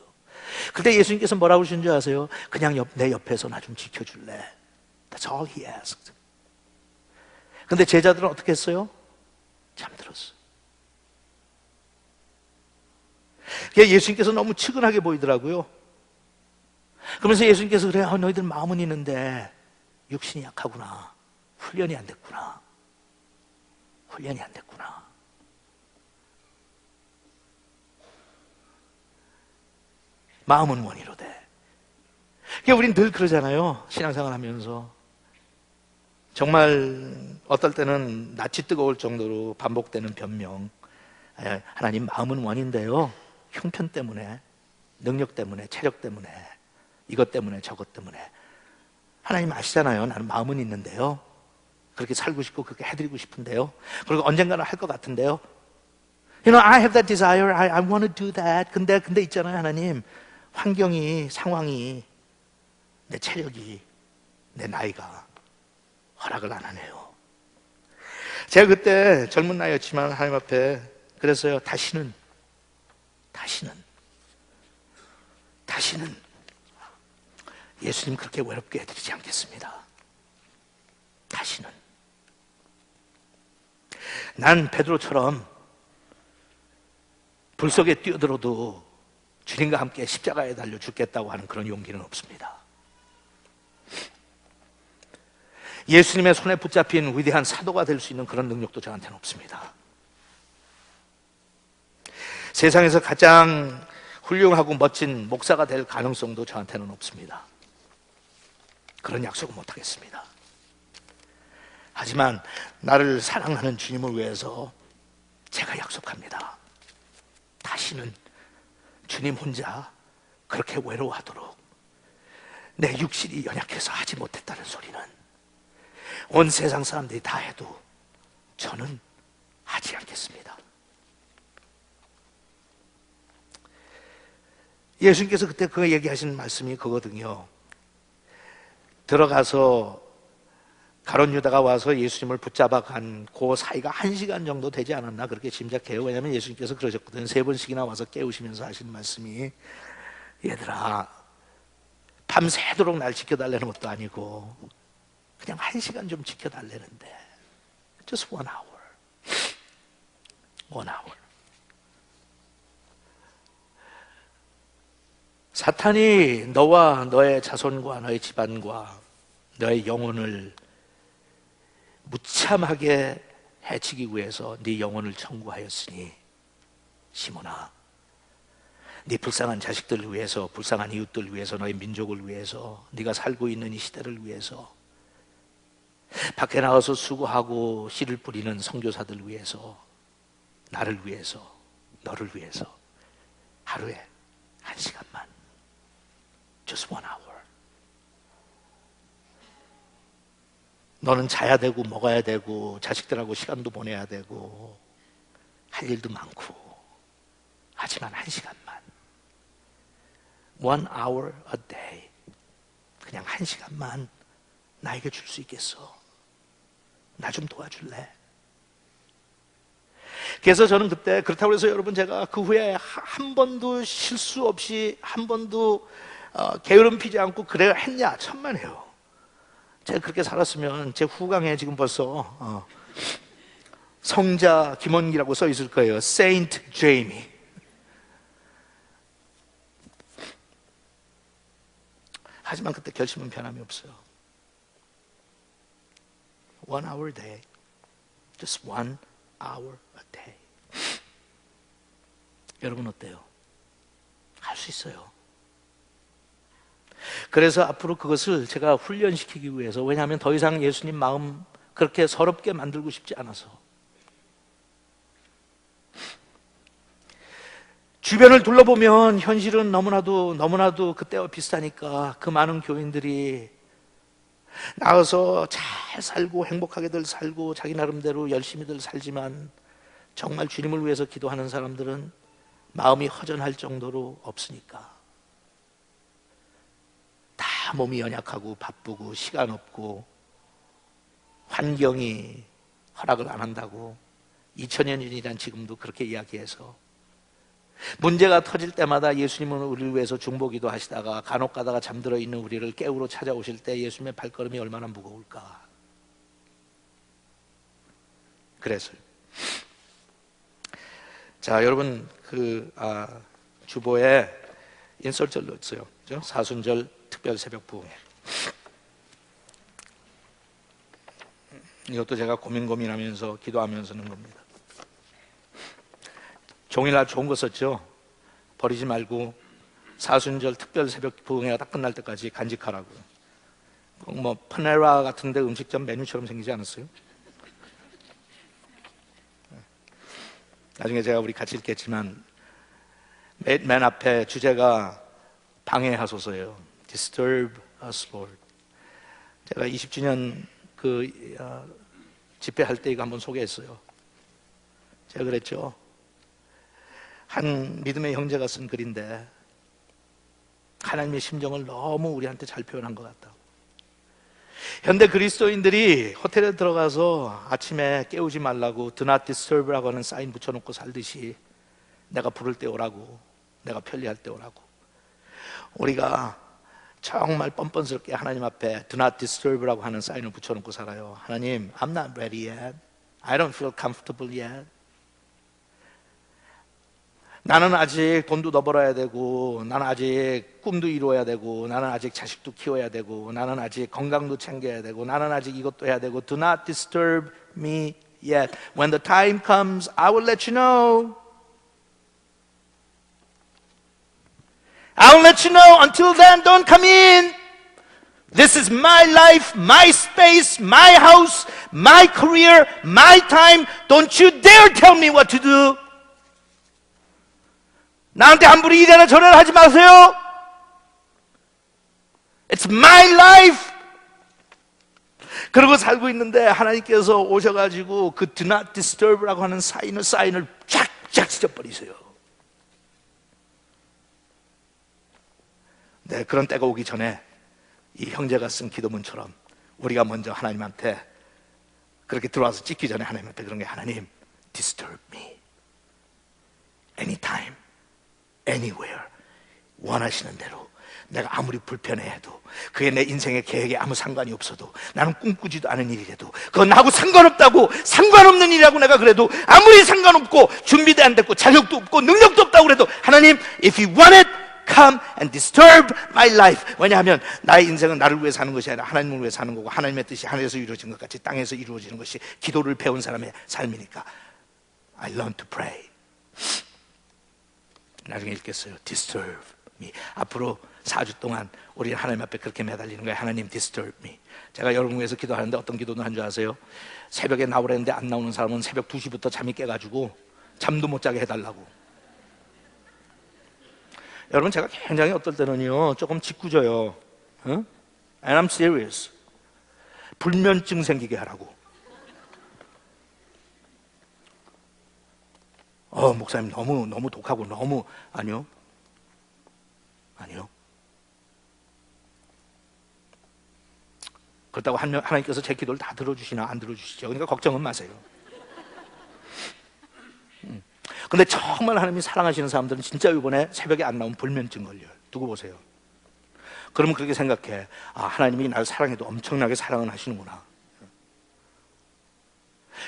그때 예수님께서 뭐라고 하신 줄 아세요? 그냥 내 옆에서 나 좀 지켜줄래? That's all he asked. 근데 제자들은 어떻게 했어요? 잠들었어. 예수님께서 너무 측은하게 보이더라고요. 그러면서 예수님께서 그래, 너희들 마음은 있는데 육신이 약하구나. 훈련이 안 됐구나. 훈련이 안 됐구나. 마음은 원이로되. 그러니까 우린 늘 그러잖아요. 신앙생활 하면서. 정말 어떨 때는 낯이 뜨거울 정도로 반복되는 변명. 하나님, 마음은 원인데요. 형편 때문에, 능력 때문에, 체력 때문에, 이것 때문에, 저것 때문에. 하나님 아시잖아요. 나는 마음은 있는데요. 그렇게 살고 싶고 그렇게 해드리고 싶은데요. 그리고 언젠가는 할 것 같은데요. You know, I have that desire. I want to do that. 근데 있잖아요, 하나님. 환경이, 상황이, 내 체력이, 내 나이가 허락을 안 하네요. 제가 그때 젊은 나이였지만 하나님 앞에 그랬어요. 다시는 예수님 그렇게 외롭게 해드리지 않겠습니다. 다시는. 난 베드로처럼 불 속에 뛰어들어도 주님과 함께 십자가에 달려 죽겠다고 하는 그런 용기는 없습니다. 예수님의 손에 붙잡힌 위대한 사도가 될 수 있는 그런 능력도 저한테는 없습니다. 세상에서 가장 훌륭하고 멋진 목사가 될 가능성도 저한테는 없습니다. 그런 약속은 못하겠습니다. 하지만 나를 사랑하는 주님을 위해서 제가 약속합니다. 다시는 주님 혼자 그렇게 외로워하도록 내 육신이 연약해서 하지 못했다는 소리는 온 세상 사람들이 다 해도 저는 하지 않겠습니다. 예수님께서 그때 그 얘기하신 말씀이 그거든요. 들어가서 가룟 유다가 와서 예수님을 붙잡아 간 그 사이가 1시간 정도 되지 않았나 그렇게 짐작해요. 왜냐하면 예수님께서 그러셨거든요. 3번씩이나 와서 깨우시면서 하신 말씀이 얘들아 밤새도록 날 지켜달라는 것도 아니고 그냥 1시간 좀 지켜달라는데 just 1 hour. 1 hour. 사탄이 너와 너의 자손과 너의 집안과 너의 영혼을 무참하게 해치기 위해서 네 영혼을 청구하였으니 시몬아, 네 불쌍한 자식들을 위해서, 불쌍한 이웃들을 위해서, 너의 민족을 위해서, 네가 살고 있는 이 시대를 위해서, 밖에 나가서 수고하고 씨를 뿌리는 선교사들을 위해서, 나를 위해서, 너를 위해서 하루에 1시간만, just 1 hour. 너는 자야 되고 먹어야 되고 자식들하고 시간도 보내야 되고 할 일도 많고, 하지만 1시간만, 1 hour a day, 그냥 1시간만 나에게 줄 수 있겠어? 나 좀 도와줄래? 그래서 저는 그때, 그렇다고 해서 여러분 제가 그 후에 한 번도 실수 없이, 한 번도 게으름 피지 않고 그래야 했냐? 천만에요. 제가 그렇게 살았으면 제 후강에 지금 벌써 성자 김원기라고 써 있을 거예요. Saint Jamie. 하지만 그때 결심은 변함이 없어요. 1 hour a day, just 1 hour a day. 여러분 어때요? 할 수 있어요. 그래서 앞으로 그것을 제가 훈련시키기 위해서, 왜냐하면 더 이상 예수님 마음 그렇게 서럽게 만들고 싶지 않아서, 주변을 둘러보면 현실은 너무나도 그때와 비슷하니까 그 많은 교인들이 나가서 잘 살고 행복하게들 살고 자기 나름대로 열심히들 살지만 정말 주님을 위해서 기도하는 사람들은 마음이 허전할 정도로 없으니까, 다 몸이 연약하고 바쁘고 시간 없고 환경이 허락을 안 한다고 2000년 전이란 지금도 그렇게 이야기해서 문제가 터질 때마다 예수님은 우리를 위해서 중보기도 하시다가 간혹 가다가 잠들어 있는 우리를 깨우러 찾아오실 때 예수님의 발걸음이 얼마나 무거울까. 그래서요. 자, 여러분 주보에 인설절 넣었어요. 그죠? 사순절 특별 새벽 부흥회. 이것도 제가 고민하면서 기도하면서 넣은 겁니다. 종이나 좋은 거 썼죠? 버리지 말고 사순절 특별 새벽 부흥회가 딱 끝날 때까지 간직하라고. 뭐 파네라 같은 데 음식점 메뉴처럼 생기지 않았어요? 나중에 제가 우리 같이 읽겠지만 맨 앞에 주제가 방해하소서예요. Disturb us, Lord. 제가 20주년 집회할 때 이거 한번 소개했어요. 제가 그랬죠. 한 믿음의 형제가 쓴 글인데 하나님의 심정을 너무 우리한테 잘 표현한 것 같다. 현대 그리스도인들이 호텔에 들어가서 아침에 깨우지 말라고 Do not disturb라고 하는 사인 붙여놓고 살듯이 내가 부를 때 오라고, 내가 편리할 때 오라고, 우리가 정말 뻔뻔스럽게 하나님 앞에 Do not disturb라고 하는 사인을 붙여놓고 살아요. 하나님, I'm not ready yet. I don't feel comfortable yet. 나는 아직 돈도 더 벌어야 되고, 나는 아직 꿈도 이루어야 되고, 나는 아직 자식도 키워야 되고, 나는 아직 건강도 챙겨야 되고, 나는 아직 이것도 해야 되고. Do not disturb me yet. When the time comes, I will let you know. I will let you know. Until then, don't come in. This is my life, my space, my house, my career, my time. Don't you dare tell me what to do. 나한테 함부로 이래라 저래라 하지 마세요. It's my life. 그러고 살고 있는데 하나님께서 오셔가지고 그 Do not disturb라고 하는 사인을 쫙쫙 찢어버리세요. 네, 그런 때가 오기 전에 이 형제가 쓴 기도문처럼 우리가 먼저 하나님한테 그렇게 들어와서 찍기 전에 하나님한테 그런 게, 하나님, disturb me anytime, anywhere. 원하시는 대로. 내가 아무리 불편해해도, 그게 내 인생의 계획에 아무 상관이 없어도, 나는 꿈꾸지도 않은 일이라도, 그건 나하고 상관없다고, 상관없는 일이라고 내가 그래도, 아무리 상관없고 준비도 안 됐고 자격도 없고 능력도 없다고 그래도, 하나님, if you want it, come and disturb my life. 왜냐하면 나의 인생은 나를 위해 사는 것이 아니라 하나님을 위해 사는 거고, 하나님의 뜻이 하늘에서 이루어진 것 같이 땅에서 이루어지는 것이 기도를 배운 사람의 삶이니까. I learn to pray. 나중에 읽겠어요. Disturb me. 앞으로 4주 동안 우리는 하나님 앞에 그렇게 매달리는 거예요. 하나님, disturb me. 제가 여러분 위해서 기도하는데 어떤 기도는 한 줄 아세요? 새벽에 나오라는데 안 나오는 사람은 새벽 2시부터 잠이 깨가지고 잠도 못 자게 해달라고. 여러분, 제가 굉장히 어떨 때는요 조금 짓궂어요. And I'm serious. 불면증 생기게 하라고. 목사님 너무 독하고 너무. 아니요. 그렇다고 하나님께서 제 기도를 다 들어주시나 안 들어주시죠. 그러니까 걱정은 마세요. 근데 정말 하나님이 사랑하시는 사람들은 진짜 이번에 새벽에 안 나오면 불면증 걸려요. 두고 보세요. 그러면 그렇게 생각해. 하나님이 나를 사랑해도 엄청나게 사랑을 하시는구나.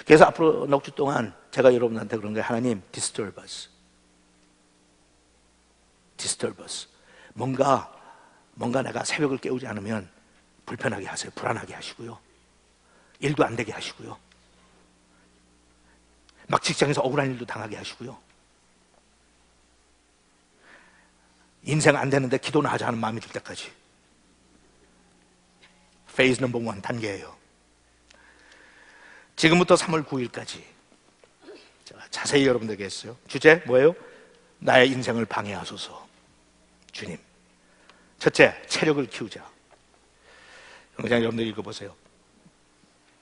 그래서 앞으로 넉 주 동안 제가 여러분한테 그런 거예요. 하나님, disturb us. 뭔가 내가 새벽을 깨우지 않으면 불편하게 하세요. 불안하게 하시고요. 일도 안 되게 하시고요. 막 직장에서 억울한 일도 당하게 하시고요. 인생 안 되는데 기도나 하자 하는 마음이 들 때까지. 페이즈 넘버 1 단계예요. 지금부터 3월 9일까지 자세히 여러분들에게 했어요. 주제 뭐예요? 나의 인생을 방해하소서. 주님. 첫째, 체력을 키우자. 그냥 여러분들 읽어보세요.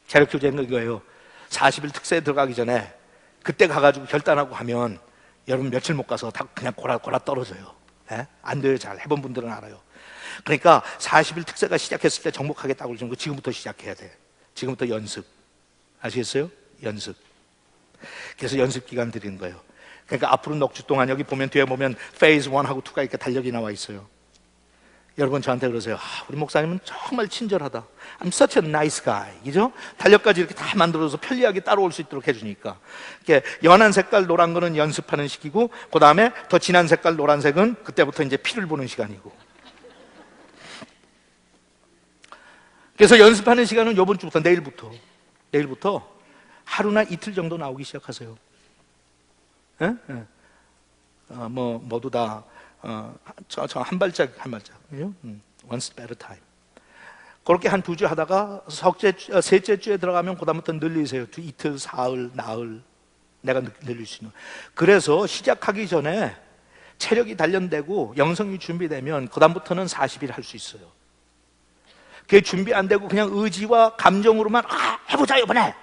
체력 키우자는 이거예요. 40일 특세에 들어가기 전에 그때 가가지고 결단하고 하면 여러분 며칠 못 가서 다 그냥 고라 떨어져요. 안 돼요. 잘 해본 분들은 알아요. 그러니까 40일 특세가 시작했을 때 정복하겠다고 그러는 거 지금부터 시작해야 돼. 지금부터 연습. 아시겠어요? 연습. 그래서 연습 기간 드리는 거예요. 그러니까 앞으로 넉 주 동안 여기 보면 뒤에 보면 페이즈 1하고 2가 이렇게 달력이 나와 있어요. 여러분 저한테 그러세요. 우리 목사님은 정말 친절하다. I'm such a nice guy. 그죠? 달력까지 이렇게 다 만들어서 편리하게 따라올 수 있도록 해주니까. 이렇게 연한 색깔 노란 거는 연습하는 시기고, 그 다음에 더 진한 색깔 노란색은 그때부터 이제 피를 보는 시간이고. 그래서 연습하는 시간은 이번 주부터 내일부터 하루나 이틀 정도 나오기 시작하세요. 모두 다 저 한 발짝 one step at a time. 그렇게 한 2주 하다가 셋째 주에 들어가면 그다음부터 늘리세요. 이틀, 사흘, 나흘 내가 늘릴 수 있는. 그래서 시작하기 전에 체력이 단련되고 영성이 준비되면 그다음부터는 40일 할 수 있어요. 그게 준비 안 되고 그냥 의지와 감정으로만 해보자 이번에.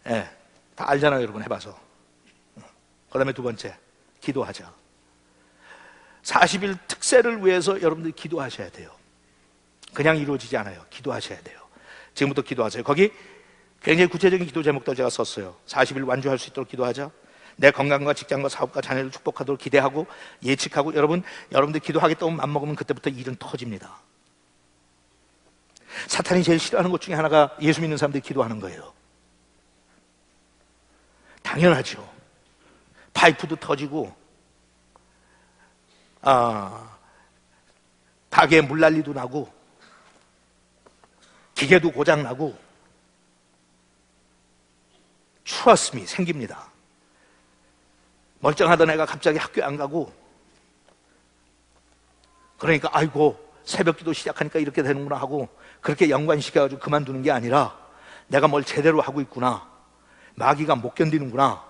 다 알잖아요 여러분. 해봐서. 그 다음에 두 번째, 기도하자. 40일 특세를 위해서 여러분들이 기도하셔야 돼요. 그냥 이루어지지 않아요. 기도하셔야 돼요. 지금부터 기도하세요. 거기 굉장히 구체적인 기도 제목도 제가 썼어요. 40일 완주할 수 있도록 기도하자. 내 건강과 직장과 사업과 자녀를 축복하도록 기대하고 예측하고. 여러분들 기도하겠다고 맘먹으면 그때부터 일은 터집니다. 사탄이 제일 싫어하는 것 중에 하나가 예수 믿는 사람들이 기도하는 거예요. 당연하죠. 파이프도 터지고 가게에 물난리도 나고 기계도 고장나고 trust me 생깁니다. 멀쩡하던 애가 갑자기 학교에 안 가고, 그러니까 아이고 새벽 기도 시작하니까 이렇게 되는구나 하고 그렇게 연관시켜가지고 그만두는 게 아니라 내가 뭘 제대로 하고 있구나, 마귀가 못 견디는구나,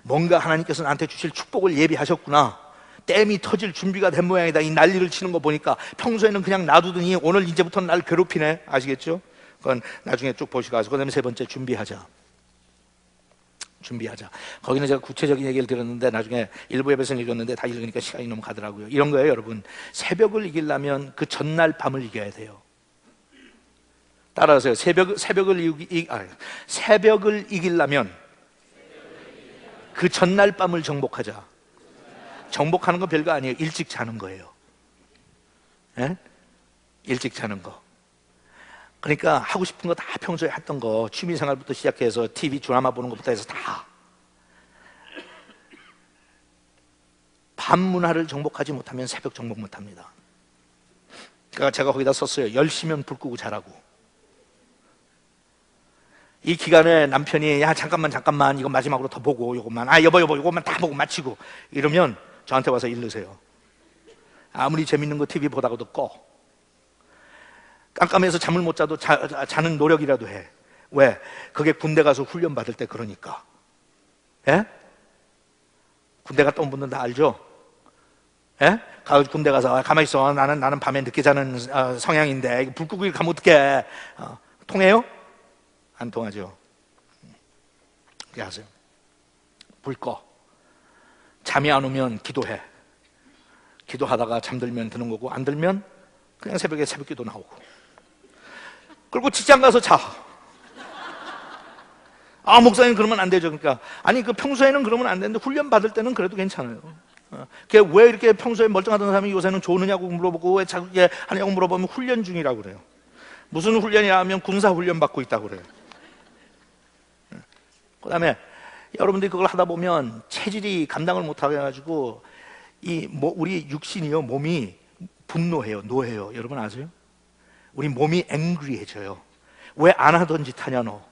뭔가 하나님께서 나한테 주실 축복을 예비하셨구나, 댐이 터질 준비가 된 모양이다. 이 난리를 치는 거 보니까 평소에는 그냥 놔두더니 오늘 이제부터는 날 괴롭히네. 아시겠죠? 그건 나중에 쭉 보시고 가서. 그 다음에 세 번째, 준비하자. 거기는 제가 구체적인 얘기를 들었는데 나중에 일부 예배에서 읽었는데 다 읽으니까 시간이 너무 가더라고요. 이런 거예요 여러분. 새벽을 이기려면 그 전날 밤을 이겨야 돼요. 따라하세요. 새벽을 이기려면 그 전날 밤을 정복하자. 정복하는 건 별거 아니에요. 일찍 자는 거예요. 일찍 자는 거. 그러니까 하고 싶은 거 다 평소에 했던 거, 취미생활부터 시작해서 TV 드라마 보는 것부터 해서 다. 밤 문화를 정복하지 못하면 새벽 정복 못합니다. 그러니까 제가 거기다 썼어요. 10시면 불 끄고 자라고. 이 기간에 남편이 야 잠깐만 이거 마지막으로 더 보고 요것만 여보 요것만 다 보고 마치고 이러면 저한테 와서 일르세요. 아무리 재밌는 거 TV 보다가도 꺼. 깜깜해서 잠을 못 자도 자는 노력이라도 해. 왜? 그게 군대 가서 훈련 받을 때 그러니까. 군대 갔다 온 분들 다 알죠? 군대 가서 가만히 있어. 나는 밤에 늦게 자는 성향인데 불 끄고 가면 어떡해. 통해요? 안 통하죠. 그렇게 하세요. 불 꺼. 잠이 안 오면 기도해. 기도하다가 잠들면 드는 거고, 안 들면 그냥 새벽에 새벽기도 나오고. 그리고 직장 가서 자. 아, 목사님 그러면 안 되죠. 그러니까 아니, 그 평소에는 그러면 안 되는데 훈련 받을 때는 그래도 괜찮아요. 왜 이렇게 평소에 멀쩡하던 사람이 요새는 좋으냐고 물어보고 왜 자꾸 하냐고 물어보면 훈련 중이라고 그래요. 무슨 훈련이라 하면 군사 훈련 받고 있다고 그래요. 그 다음에 여러분들이 그걸 하다 보면 체질이 감당을 못하게 해가지고 우리 육신이요, 몸이 분노해요, 노해요. 여러분 아세요? 우리 몸이 angry해져요. 왜 안 하던 짓 하냐 너?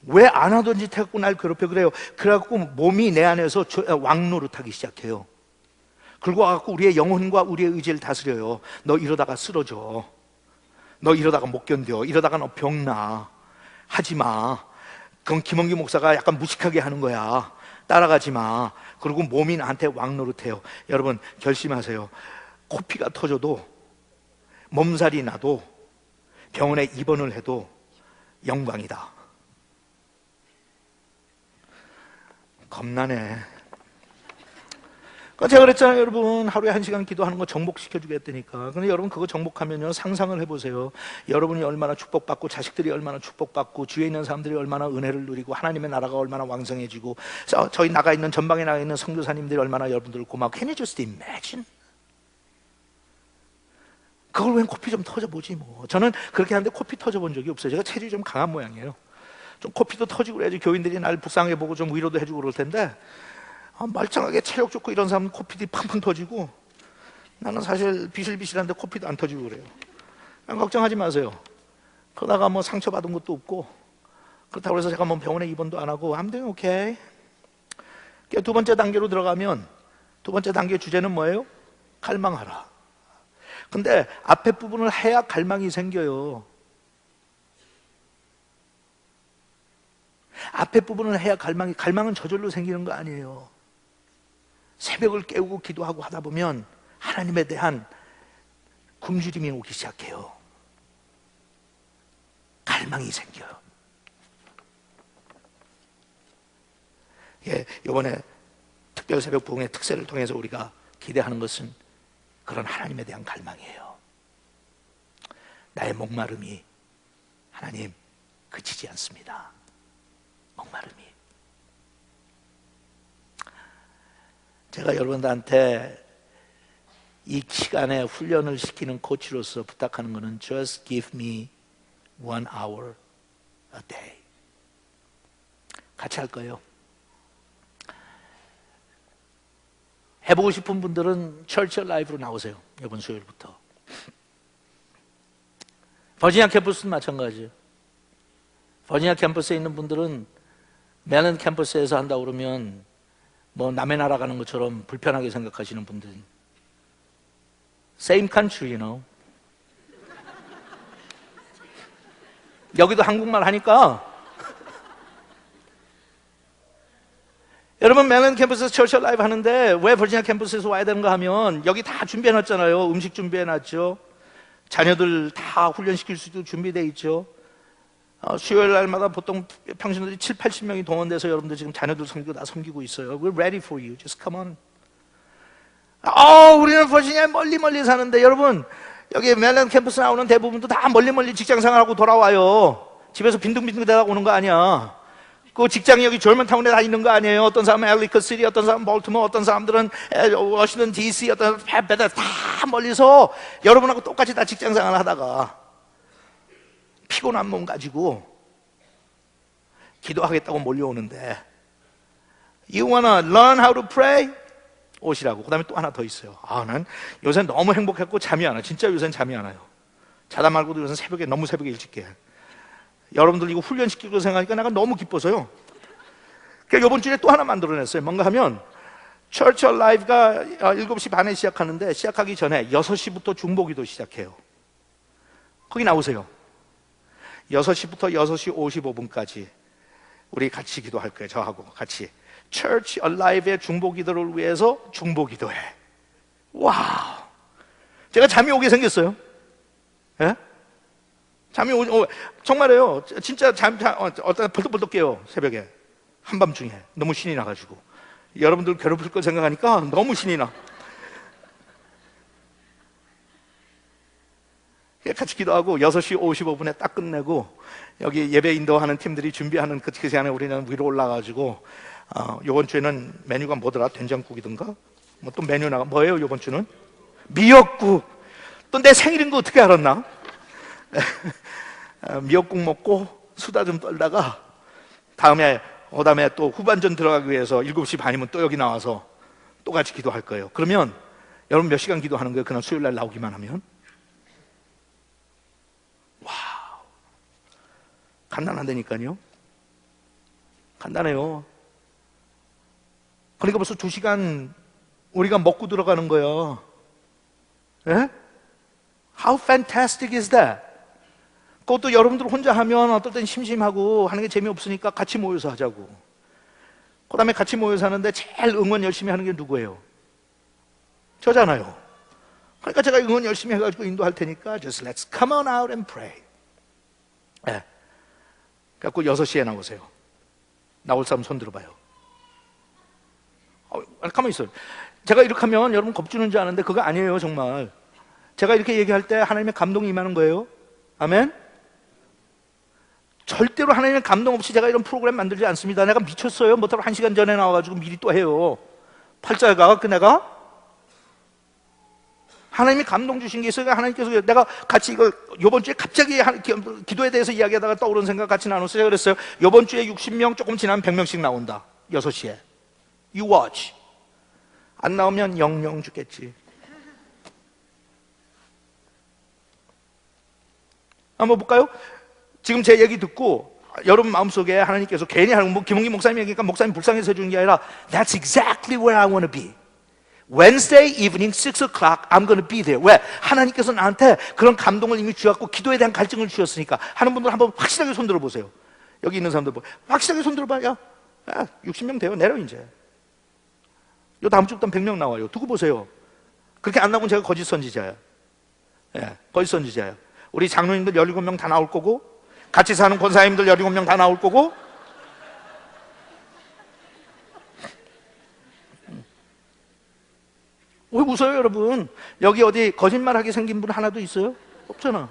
왜 안 하던 짓 해갖고 날 괴롭혀 그래요? 그래갖고 몸이 내 안에서 왕노릇하기 시작해요. 그리고 와갖고 우리의 영혼과 우리의 의지를 다스려요. 너 이러다가 쓰러져. 너 이러다가 못 견뎌. 이러다가 너 병나. 하지마. 그건 김원기 목사가 약간 무식하게 하는 거야. 따라가지 마. 그리고 몸이 나한테 왕노릇해요. 여러분 결심하세요. 코피가 터져도, 몸살이 나도, 병원에 입원을 해도 영광이다. 겁나네. 제가 그랬잖아요, 여러분. 하루에 1시간 기도하는 거 정복시켜주겠다니까. 근데 여러분 그거 정복하면요, 상상을 해보세요. 여러분이 얼마나 축복받고, 자식들이 얼마나 축복받고, 주위에 있는 사람들이 얼마나 은혜를 누리고, 하나님의 나라가 얼마나 왕성해지고, 저희 나가 있는, 전방에 나가 있는 선교사님들이 얼마나 여러분들을 고마워. Can you just imagine? 그걸 왜 코피 좀 터져보지 뭐. 저는 그렇게 하는데 코피 터져본 적이 없어요. 제가 체질이 좀 강한 모양이에요. 좀 코피도 터지고 그래야지 교인들이 날 불쌍해 보고 좀 위로도 해주고 그럴 텐데, 멀쩡하게 체력 좋고 이런 사람은 코피도 팡팡 터지고, 나는 사실 비실비실한데 코피도 안 터지고 그래요. 걱정하지 마세요. 그러다가 뭐 상처받은 것도 없고, 그렇다고 해서 제가 뭐 병원에 입원도 안 하고 I'm doing okay. 두 번째 단계로 들어가면, 두 번째 단계 주제는 뭐예요? 갈망하라. 근데 앞에 부분을 해야 갈망이 생겨요. 앞에 부분을 해야 갈망은 저절로 생기는 거 아니에요. 새벽을 깨우고 기도하고 하다 보면 하나님에 대한 굶주림이 오기 시작해요. 갈망이 생겨요. 이번에 특별 새벽 부흥의 특세를 통해서 우리가 기대하는 것은 그런 하나님에 대한 갈망이에요. 나의 목마름이 하나님 그치지 않습니다. 목마름이. 제가 여러분들한테 이 시간에 훈련을 시키는 코치로서 부탁하는 것은 Just give me 1 hour a day. 같이 할 거예요. 해보고 싶은 분들은 Church Alive로 나오세요. 이번 수요일부터. 버지니아 캠퍼스는 마찬가지예요. 버지니아 캠퍼스에 있는 분들은 메릴랜드 캠퍼스에서 한다고 그러면 뭐 남의 나라 가는 것처럼 불편하게 생각하시는 분들은 Same country, you know. 여기도 한국말 하니까 여러분 메릴랜드 캠퍼스에서 Church Alive 하는데 왜 버지니아 캠퍼스에서 와야 되는가 하면 여기 다 준비해놨잖아요. 음식 준비해놨죠. 자녀들 다 훈련시킬 수 있도록 준비되어 있죠. 수요일 날마다 보통 평신도들이 7, 80명이 동원돼서 여러분들 지금 자녀들 섬기고 다 섬기고 있어요. We're ready for you. Just come on. 우리는 버지니아에 멀리 사는데 여러분 여기 메릴랜드 캠퍼스 나오는 대부분도 다 멀리 직장생활하고 돌아와요. 집에서 빈둥빈둥 대다 오는 거 아니야. 그 직장이 여기 졸먼타운에 다 있는 거 아니에요. 어떤 사람은 엘리커 시티, 어떤 사람은 볼티모어, 어떤 사람들은 워싱턴 DC, 어떤 사람은 베다 다 멀리서 여러분하고 똑같이 다 직장생활 하다가 피곤한 몸 가지고 기도하겠다고 몰려오는데 You wanna learn how to pray? 오시라고. 그 다음에 또 하나 더 있어요. 난 요새 너무 행복했고 잠이 안 와요. 진짜 요새는 잠이 안 와요. 자다 말고도 요새 너무 새벽에 일찍 깨요. 여러분들 이거 훈련시키고 생각하니까 내가 너무 기뻐서요. 그러니까 이번 주에 또 하나 만들어냈어요. 뭔가 하면 Church Alive가 7시 반에 시작하는데 시작하기 전에 6시부터 중보기도 시작해요. 거기 나오세요. 6시부터 6시 55분까지 우리 같이 기도할 거예요. 저하고 같이 Church Alive의 중보기도를 위해서 중보기도해. 와우. 제가 잠이 오게 생겼어요. 예? 잠이 정말이에요. 진짜 어떤 벌떡벌떡 깨요. 새벽에 한밤중에 너무 신이 나가지고. 여러분들 괴롭힐 거 생각하니까 너무 신이 나. 같이 기도하고 6시 55분에 딱 끝내고 여기 예배 인도하는 팀들이 준비하는 그 시간에 우리는 위로 올라가가지고 요번 주에는 메뉴가 뭐더라? 된장국이든가? 뭐 또 메뉴 나가 뭐예요 요번 주는? 미역국. 또 내 생일인 거 어떻게 알았나? 미역국 먹고 수다 좀 떨다가 그다음에 또 후반전 들어가기 위해서 7시 반이면 또 여기 나와서 또 같이 기도할 거예요. 그러면 여러분 몇 시간 기도하는 거예요? 그날 수요일 날 나오기만 하면? 와우, 간단하다니까요. 간단해요. 그러니까 벌써 2시간 우리가 먹고 들어가는 거예요. 예? How fantastic is that? 그것도 여러분들 혼자 하면 어떨 땐 심심하고 하는 게 재미없으니까 같이 모여서 하자고. 그 다음에 같이 모여서 하는데 제일 응원 열심히 하는 게 누구예요? 저잖아요. 그러니까 제가 응원 열심히 해가지고 인도할 테니까 just let's come on out and pray. 네. 그래갖고 6시에 나오세요. 나올 사람 손 들어봐요. 가만히 있어요. 제가 이렇게 하면 여러분 겁주는 줄 아는데 그거 아니에요. 정말 제가 이렇게 얘기할 때 하나님의 감동이 임하는 거예요. 아멘. 절대로 하나님의 감동 없이 제가 이런 프로그램 만들지 않습니다. 내가 미쳤어요. 뭐더러 1시간 전에 나와가지고 미리 또 해요. 팔자가 내가 하나님이 감동 주신 게 있어요. 하나님께서 내가 같이 이거 요번 주에 갑자기 기도에 대해서 이야기하다가 떠오른 생각 같이 나눴어요. 제가 그랬어요. 요번 주에 60명 조금 지나면 100명씩 나온다. 6시에 You watch. 안 나오면 영영 죽겠지. 한번 볼까요? 지금 제 얘기 듣고 여러분 마음속에 하나님께서 괜히 하는 뭐 김홍기 목사님 얘기니까 목사님 불쌍해서 해주는 게 아니라 That's exactly where I want to be. Wednesday evening 6 o'clock I'm going to be there. 왜? 하나님께서 나한테 그런 감동을 이미 주었고 기도에 대한 갈증을 주셨으니까. 하는 분들 한번 확실하게 손 들어보세요. 여기 있는 사람들 확실하게 손 들어봐. 야 60명 돼요. 내려 이제. 요 다음 주부터 100명 나와요. 두고 보세요. 그렇게 안 나오면 제가 거짓 선지자예요. 예, 거짓 선지자예요. 우리 장로님들 17명 다 나올 거고 같이 사는 권사님들 17명 다 나올 거고 왜 웃어요 여러분? 여기 어디 거짓말하게 생긴 분 하나도 있어요? 없잖아.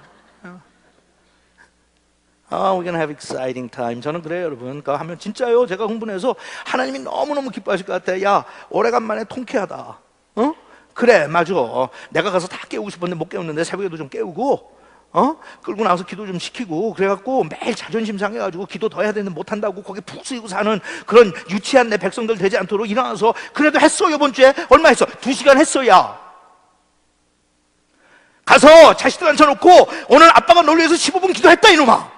We're gonna have exciting time. 저는 그래요 여러분. 그거 하면 진짜요. 제가 흥분해서 하나님이 너무너무 기뻐하실 것 같아. 야 오래간만에 통쾌하다. 어? 그래 맞아. 내가 가서 다 깨우고 싶었는데 못 깨웠는데 새벽에도 좀 깨우고 끌고 나와서 기도 좀 시키고 그래갖고 매일 자존심 상해가지고 기도 더 해야 되는데 못한다고 거기 푹 쓰이고 사는 그런 유치한 내 백성들 되지 않도록 일어나서 그래도 했어. 이번 주에 얼마 했어? 2시간 했어야. 가서 자식들 앉혀놓고 오늘 아빠가 널 위해서 15분 기도했다 이놈아.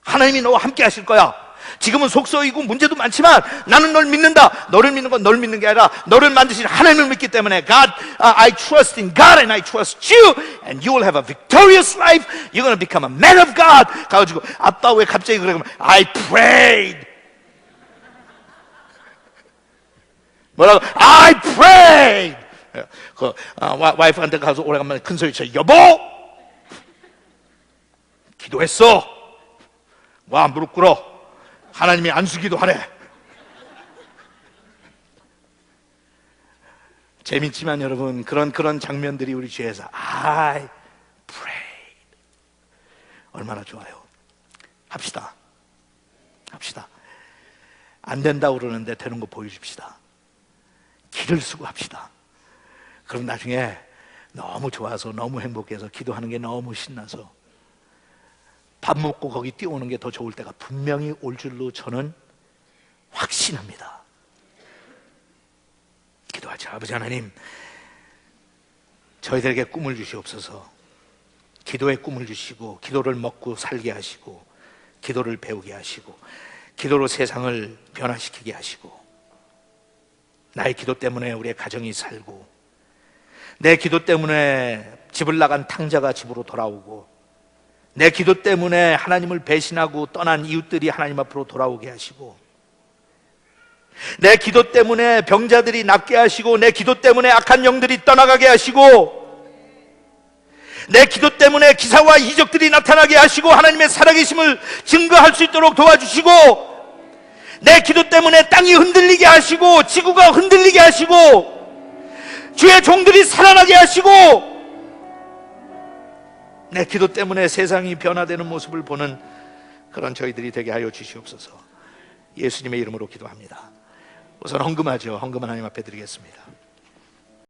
하나님이 너와 함께 하실 거야. 지금은 속서이고 문제도 많지만 나는 널 믿는다. 너를 믿는 건 널 믿는 게 아니라 너를 만드신 하나님을 믿기 때문에 God, I trust in God and I trust you and you will have a victorious life. You're going to become a man of God. 가가지고 아빠 왜 갑자기 그래? 그러면 I prayed. 뭐라고? I prayed. 그 와이프한테 가서 오래간만에 큰 소리 쳐. 여보 기도했어. 와 무릎 꿇어. 하나님이 안수기도 하래. 재밌지만 여러분 그런 장면들이 우리 죄에서 I prayed. 얼마나 좋아요. 합시다. 안 된다고 그러는데 되는 거 보여줍시다. 기를 쓰고 합시다. 그럼 나중에 너무 좋아서 너무 행복해서 기도하는 게 너무 신나서 밥 먹고 거기 뛰어오는 게 더 좋을 때가 분명히 올 줄로 저는 확신합니다. 기도하죠. 아버지 하나님, 저희들에게 꿈을 주시옵소서. 기도의 꿈을 주시고 기도를 먹고 살게 하시고 기도를 배우게 하시고 기도로 세상을 변화시키게 하시고 나의 기도 때문에 우리의 가정이 살고 내 기도 때문에 집을 나간 탕자가 집으로 돌아오고 내 기도 때문에 하나님을 배신하고 떠난 이웃들이 하나님 앞으로 돌아오게 하시고 내 기도 때문에 병자들이 낫게 하시고 내 기도 때문에 악한 영들이 떠나가게 하시고 내 기도 때문에 기사와 이적들이 나타나게 하시고 하나님의 살아계심을 증거할 수 있도록 도와주시고, 내 기도 때문에 땅이 흔들리게 하시고 지구가 흔들리게 하시고 주의 종들이 살아나게 하시고, 내 기도 때문에 세상이 변화되는 모습을 보는 그런 저희들이 되게 하여 주시옵소서. 예수님의 이름으로 기도합니다. 우선 헌금하죠. 헌금 하나님 앞에 드리겠습니다.